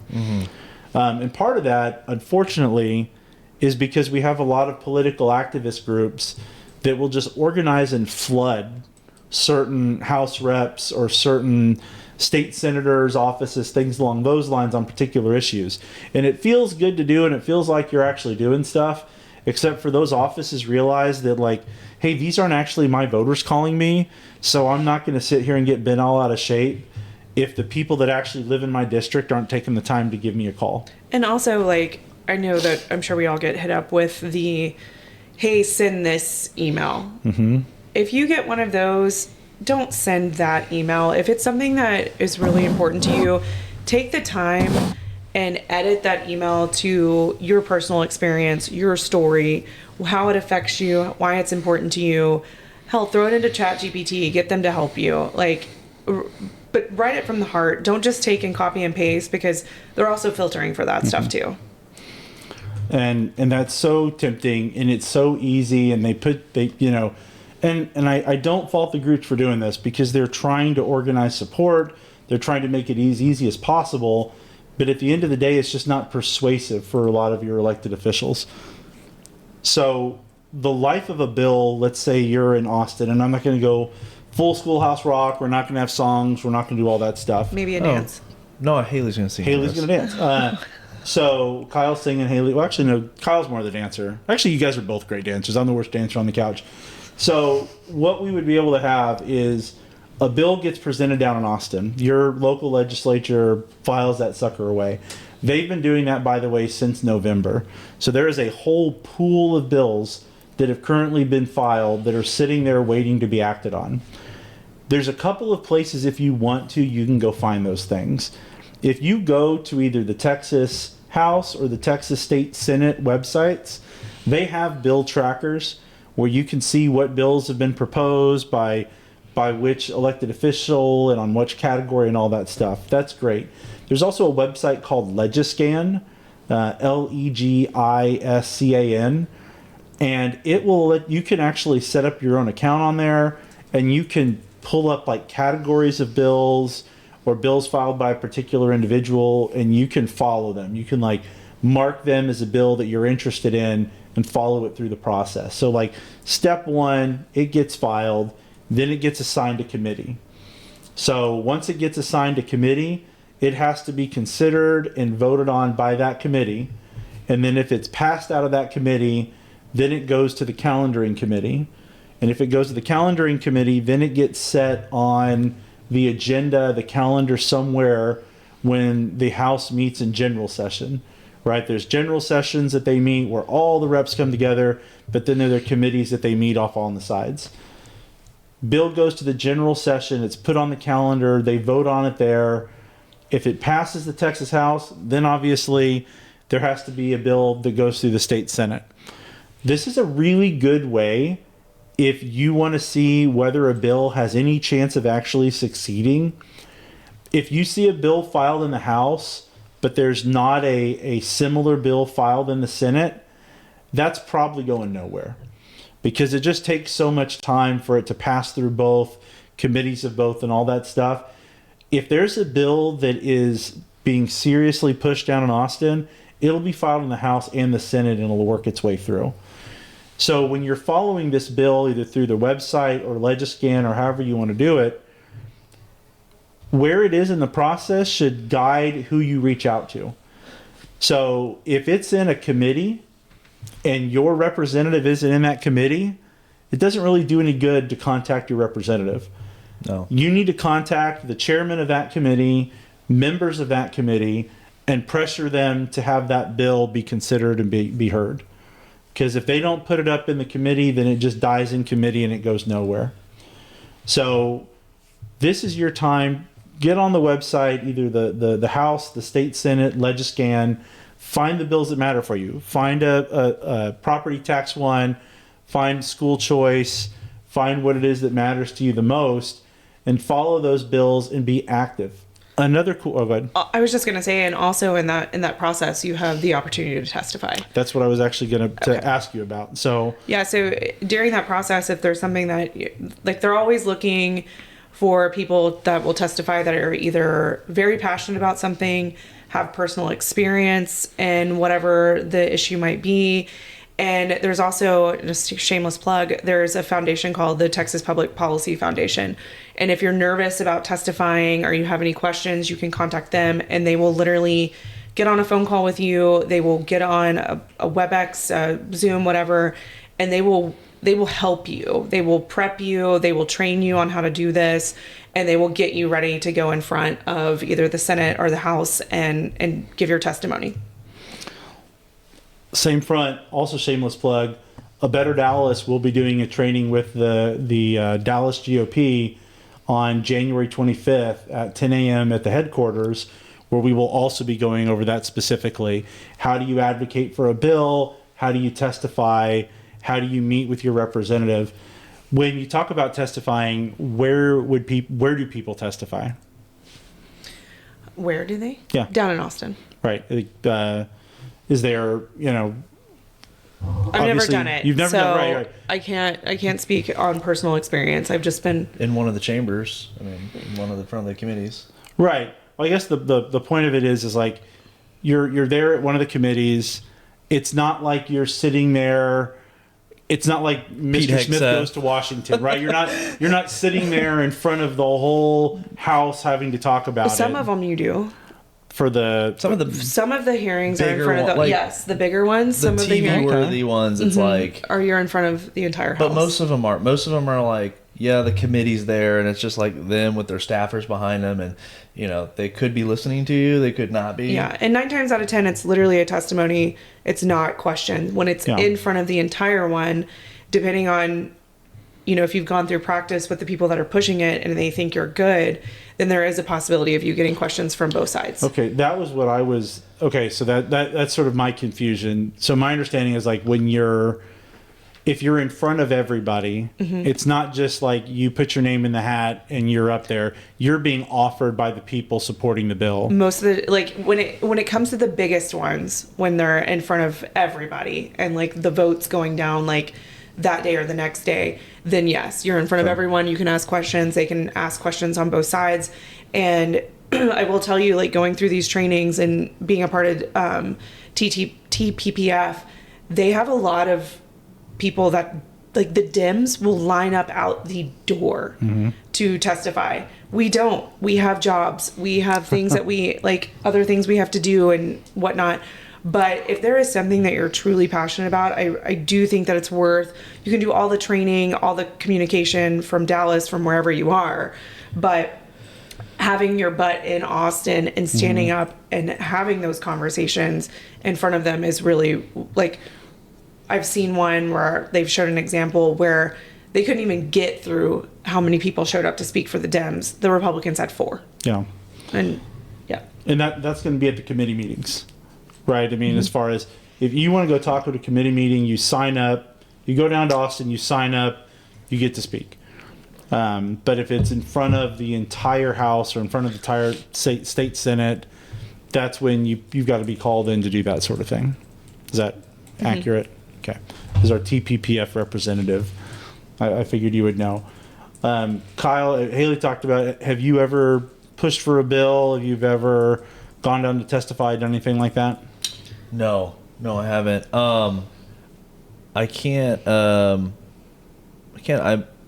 And part of that, unfortunately, is because we have a lot of political activist groups that will just organize and flood certain House reps or certain state senators' offices, things along those lines on particular issues. And it feels good to do, and it feels like you're actually doing stuff, except for those offices realize that, like, hey, these aren't actually my voters calling me, so I'm not going to sit here and get bent all out of shape if the people that actually live in my district aren't taking the time to give me a call. And also, like, I know that I'm sure we all get hit up with the, hey, send this email. Mm-hmm. If you get one of those, don't send that email. If it's something that is really important to you, take the time and edit that email to your personal experience, your story, how it affects you, why it's important to you. Hell, throw it into ChatGPT, get them to help you. Like, but write it from the heart. Don't just take and copy and paste, because they're also filtering for that stuff too. And that's so tempting, and it's so easy, and I don't fault the groups for doing this, because they're trying to organize support. They're trying to make it as easy as possible. But at the end of the day, it's just not persuasive for a lot of your elected officials. So the life of a bill, let's say you're in Austin, and I'm not going to go full Schoolhouse Rock. We're not going to have songs. We're not going to do all that stuff. Maybe a dance. No, Haley's going to sing. Haley's going to dance. So Kyle's singing Haley. Well, actually, no. Kyle's more the dancer. Actually, you guys are both great dancers. I'm the worst dancer on the couch. So what we would be able to have is a bill gets presented down in Austin. Your local legislature files that sucker away. They've been doing that, by the way, since November. So there is a whole pool of bills that have currently been filed that are sitting there waiting to be acted on. There's a couple of places, if you want to, you can go find those things. If you go to either the Texas House or the Texas State Senate websites, they have bill trackers where you can see what bills have been proposed by which elected official and on which category and all that stuff. That's great. There's also a website called Legiscan, Legiscan, and it will let you can actually set up your own account on there, and you can pull up like categories of bills or bills filed by a particular individual, and you can follow them. You can like mark them as a bill that you're interested in and follow it through the process. So like step one, it gets filed, then it gets assigned to committee. So once it gets assigned to committee, it has to be considered and voted on by that committee. And then if it's passed out of that committee, then it goes to the calendaring committee. And if it goes to the calendaring committee, then it gets set on the agenda, the calendar somewhere when the House meets in general session, right? There's general sessions that they meet where all the reps come together, but then there are committees that they meet off on the sides. Bill goes to the general session, it's put on the calendar, they vote on it there. If it passes the Texas House, then obviously there has to be a bill that goes through the state Senate. This is a really good way if you want to see whether a bill has any chance of actually succeeding. If you see a bill filed in the House, but there's not a similar bill filed in the Senate, that's probably going nowhere, because it just takes so much time for it to pass through both committees of both and all that stuff. If there's a bill that is being seriously pushed down in Austin, it'll be filed in the House and the Senate, and it'll work its way through. So when you're following this bill, either through the website or Legiscan or however you want to do it, where it is in the process should guide who you reach out to. So if it's in a committee and your representative isn't in that committee, it doesn't really do any good to contact your representative. No. You need to contact the chairman of that committee, members of that committee, and pressure them to have that bill be considered and be heard. Because if they don't put it up in the committee, then it just dies in committee and it goes nowhere. So this is your time. Get on the website, either the House, the State Senate, Legiscan. Find the bills that matter for you. Find a property tax one. Find school choice. Find what it is that matters to you the most, and follow those bills and be active. Another cool. Oh, go ahead. I was just going to say, and also in that process, you have the opportunity to testify. That's what I was actually going to ask you about. So yeah, so during that process, if there's something that, like, they're always looking for people that will testify that are either very passionate about something, have personal experience in whatever the issue might be. And there's also, just a shameless plug, there's a foundation called the Texas Public Policy Foundation. And if you're nervous about testifying or you have any questions, you can contact them, and they will literally get on a phone call with you. They will get on a WebEx, Zoom, whatever, and they will help you. They will prep you. They will train you on how to do this, and they will get you ready to go in front of either the Senate or the House and give your testimony. Same front, also shameless plug, A Better Dallas will be doing a training with the Dallas GOP on January 25th at 10 a.m. at the headquarters, where we will also be going over that specifically. How do you advocate for a bill? How do you testify? How do you meet with your representative? When you talk about testifying, where do people testify? Where do they? Yeah. Down in Austin. Right. Is there, I've never done it. You've never so done right. I can't speak on personal experience. I've just been In one of the chambers. I mean, in one of the front of the committees. Right. Well, I guess the point of it is like you're there at one of the committees. It's not like you're sitting there. It's not like Mr. Smith goes to Washington, right? You're not sitting there in front of the whole House having to talk about it. Some of them you do. for the Some of the hearings are in Bigger front of the one, like, yes, the bigger ones. the Some of the TV hearings worthy ones, it's like, are you're in front of the entire house. but most of them aren't. Most of them are like, yeah, the committee's there, and it's just like them with their staffers behind them, and they could be listening to you, they could not be. Yeah, and 9 times out of 10, it's literally a testimony. It's not questioned. When it's in front of the entire one, depending on, if you've gone through practice with the people that are pushing it and they think you're good, then there is a possibility of you getting questions from both sides. Okay, that was what I was. Okay, so that's sort of my confusion. So my understanding is like if you're in front of everybody, it's not just like you put your name in the hat and you're up there. You're being offered by the people supporting the bill. Most of the when it comes to the biggest ones, when they're in front of everybody and like the votes going down like that day or the next day, then yes, you're in front of everyone. You can ask questions. They can ask questions on both sides. And I will tell you, like going through these trainings and being a part of TPPF, they have a lot of people that like the Dems will line up out the door to testify. We don't. We have jobs. We have things that we like, other things we have to do and whatnot. But if there is something that you're truly passionate about, I do think that it's worth, you can do all the training, all the communication from Dallas, from wherever you are, but having your butt in Austin and standing up and having those conversations in front of them is really like, I've seen one where they've showed an example where they couldn't even get through how many people showed up to speak for the Dems. The Republicans had 4. Yeah. And yeah. And that's going to be at the committee meetings, right? I mean, as far as if you want to go talk at a committee meeting, you sign up, you go down to Austin, you sign up, you get to speak. But if it's in front of the entire House or in front of the entire state Senate, that's when you've got to be called in to do that sort of thing. Is that accurate? Okay. As our TPPF representative, I figured you would know. Kyle, Haley talked about it. Have you ever pushed for a bill? Have you ever gone down to testify, done anything like that? No, I haven't. I can't. I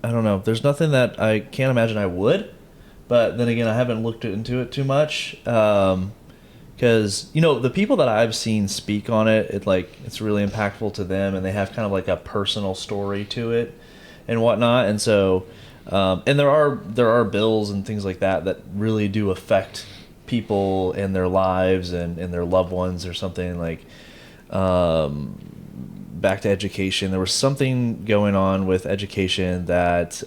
don't know. There's nothing that I can't imagine I would, but then again, I haven't looked into it too much. Because the people that I've seen speak on it, it's really impactful to them, and they have kind of like a personal story to it, and whatnot. And so, and there are bills and things like that really do affect people in their lives and their loved ones or something like. Back to education, there was something going on with education that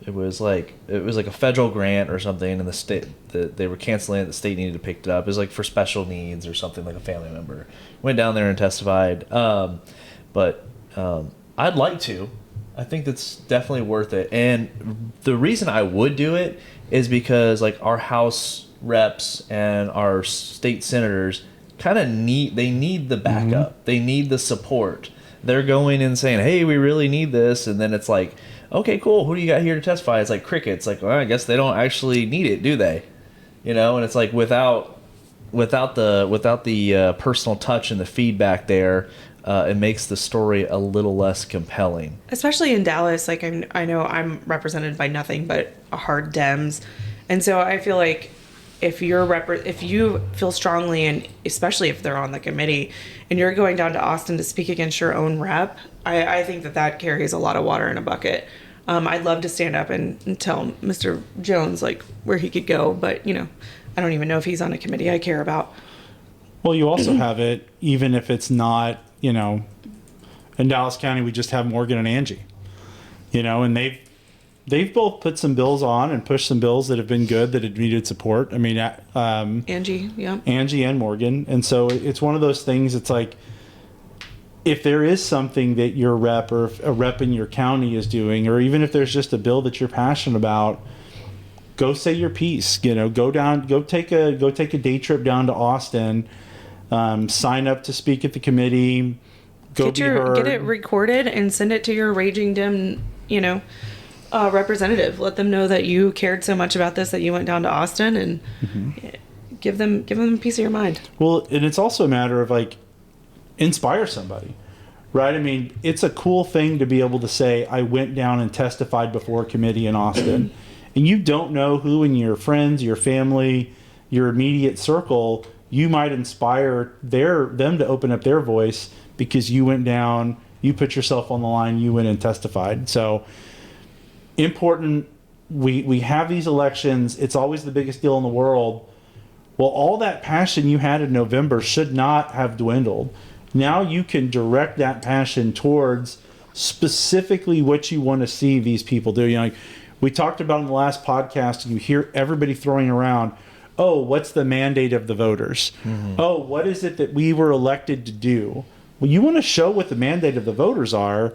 it was like a federal grant or something, and the state they were canceling it. The state needed to pick it up. It was like for special needs or something, like a family member went down there and testified. But I'd like to. I think that's definitely worth it. And the reason I would do it is because like our House reps and our state senators kind of need the backup. They need the support. They're going and saying, hey, we really need this. And then it's like, okay, cool. Who do you got here to testify? It's like crickets. Like, well, I guess they don't actually need it, do they? And it's like without the personal touch and the feedback there, it makes the story a little less compelling. Especially in Dallas, like I know I'm represented by nothing but hard Dems. And so I feel like if you feel strongly, and especially if they're on the committee, and you're going down to Austin to speak against your own rep, I think that carries a lot of water in a bucket. I'd love to stand up and tell Mr. Jones like where he could go, but I don't even know if he's on a committee I care about. Well, you also have it, even if it's not, in Dallas County, we just have Morgan and Angie, and they've both put some bills on and pushed some bills that have been good, that had needed support. I mean, Angie, yeah. Angie and Morgan. And so it's one of those things. It's like, if there is something that your rep or a rep in your county is doing, or even if there's just a bill that you're passionate about, go say your piece. Go take a day trip down to Austin, sign up to speak at the committee, get it recorded and send it to your raging Dem, representative. Let them know that you cared so much about this that you went down to Austin, and give them a piece of your mind. Well, and it's also a matter of like inspire somebody, right? I mean, it's a cool thing to be able to say, I went down and testified before a committee in Austin, and you don't know who in your friends, your family, your immediate circle, you might inspire them to open up their voice because you went down, you put yourself on the line, you went and testified. So important. We have these elections. It's always the biggest deal in the world. Well, all that passion you had in November should not have dwindled. Now you can direct that passion towards specifically what you want to see these people do. Like we talked about in the last podcast, and you hear everybody throwing around, oh, what's the mandate of the voters? Mm-hmm. Oh, what is it that we were elected to do? Well, you want to show what the mandate of the voters are,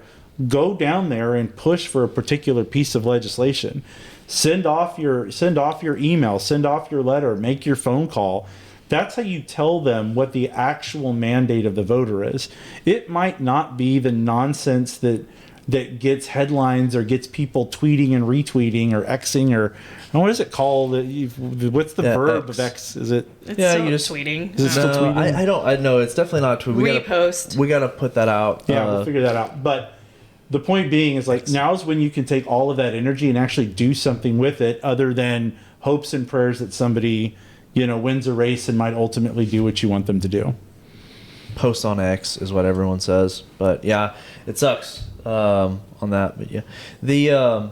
go down there and push for a particular piece of legislation. Send off your email, send off your letter, make your phone call. That's how you tell them what the actual mandate of the voter is. It might not be the nonsense that gets headlines or gets people tweeting and retweeting or Xing or what is it called? What's the verb of X? Is it? It's still tweeting. Is it still tweeting? I know it's definitely not tweeting. Repost. We gotta put that out. Yeah, we'll figure that out. But the point being is like now's when you can take all of that energy and actually do something with it other than hopes and prayers that somebody, wins a race and might ultimately do what you want them to do. Post on X is what everyone says. But yeah, it sucks on that. But yeah,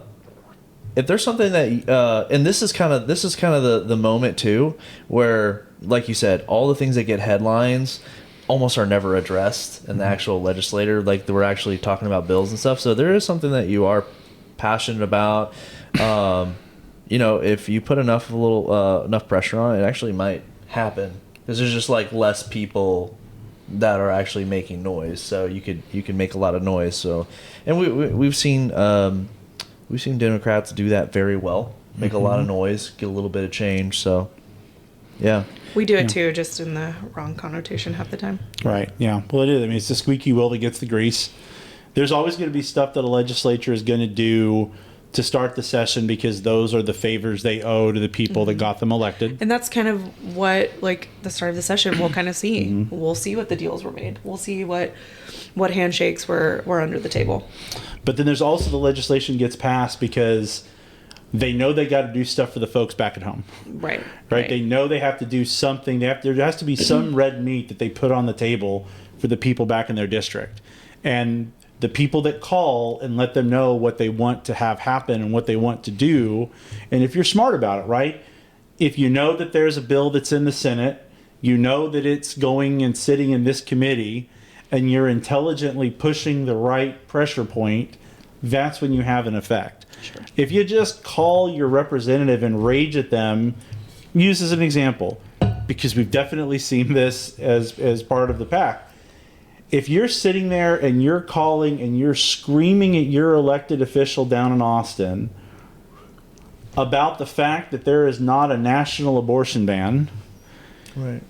if there's something that and this is kind of the moment too where, like you said, all the things that get headlines almost are never addressed in the actual legislator, like we're actually talking about bills and stuff. So there is something that you are passionate about. If you put enough pressure on it, it actually might happen because there's just like less people that are actually making noise. So you could make a lot of noise. So, and we've seen Democrats do that very well, make a lot of noise, get a little bit of change. So, yeah. We do it too, just in the wrong connotation half the time. Right, yeah. Well, it is. I mean, it's the squeaky wheel that gets the grease. There's always going to be stuff that a legislature is going to do to start the session because those are the favors they owe to the people that got them elected. And that's kind of what, like, the start of the session we'll kind of see. We'll see what the deals were made. We'll see what handshakes were under the table. But then there's also the legislation gets passed because they know they got to do stuff for the folks back at home. Right. They know they have to do something. There has to be some red meat that they put on the table for the people back in their district. And the people that call and let them know what they want to have happen and what they want to do. And if you're smart about it, right? If you know that there's a bill that's in the Senate, you know that it's going and sitting in this committee, and you're intelligently pushing the right pressure point, that's when you have an effect. Sure. If you just call your representative and rage at them, use as an example, because we've definitely seen this as part of the pack. If you're sitting there and you're calling and you're screaming at your elected official down in Austin about the fact that there is not a national abortion ban, right,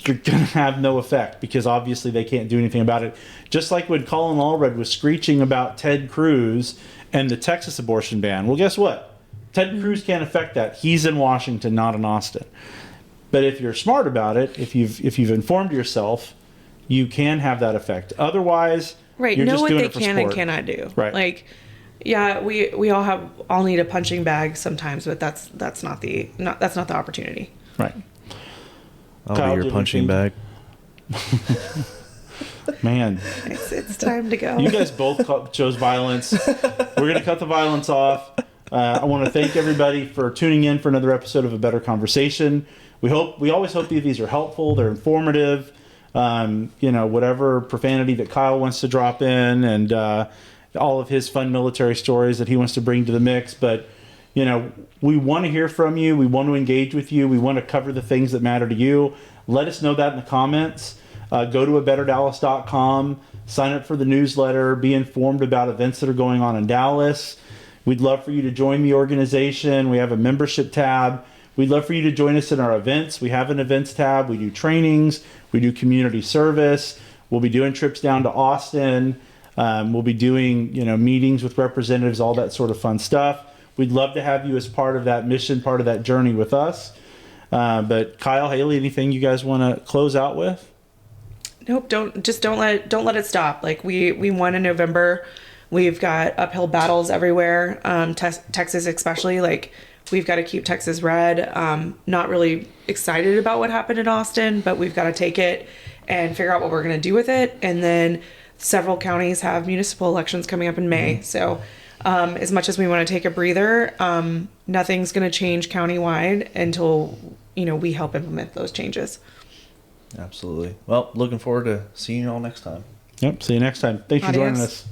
you're going to have no effect because obviously they can't do anything about it. Just like when Colin Allred was screeching about Ted Cruz and the Texas abortion ban. Well, guess what? Ted Cruz can't affect that. He's in Washington, not in Austin. But if you're smart about it, if you've informed yourself, you can have that effect. Otherwise, right, you're know just what doing they it for can sport. and cannot do. Right. Like, yeah, we all need a punching bag sometimes, but that's not the opportunity. Right. I'll Kyle, be your punching bag. Man, it's time to go. You guys both chose violence. We're going to cut the violence off. I want to thank everybody for tuning in for another episode of A Better Conversation. We always hope these are helpful. They're informative. Whatever profanity that Kyle wants to drop in and all of his fun military stories that he wants to bring to the mix. But, we want to hear from you. We want to engage with you. We want to cover the things that matter to you. Let us know that in the comments. Go to abetterdallas.com, sign up for the newsletter, be informed about events that are going on in Dallas. We'd love for you to join the organization. We have a membership tab. We'd love for you to join us in our events. We have an events tab. We do trainings. We do community service. We'll be doing trips down to Austin. We'll be doing, meetings with representatives, all that sort of fun stuff. We'd love to have you as part of that mission, part of that journey with us. But Kyle, Haley, anything you guys want to close out with? Nope. Don't let it stop. Like we won in November. We've got uphill battles everywhere. Texas especially. Like We've got to keep Texas red. Not really excited about what happened in Austin, but we've got to take it and figure out what we're going to do with it. And then several counties have municipal elections coming up in May. So as much as we want to take a breather, nothing's going to change countywide until, we help implement those changes. Absolutely. Well, looking forward to seeing you all next time. Yep. See you next time. Thanks for joining Adios. us.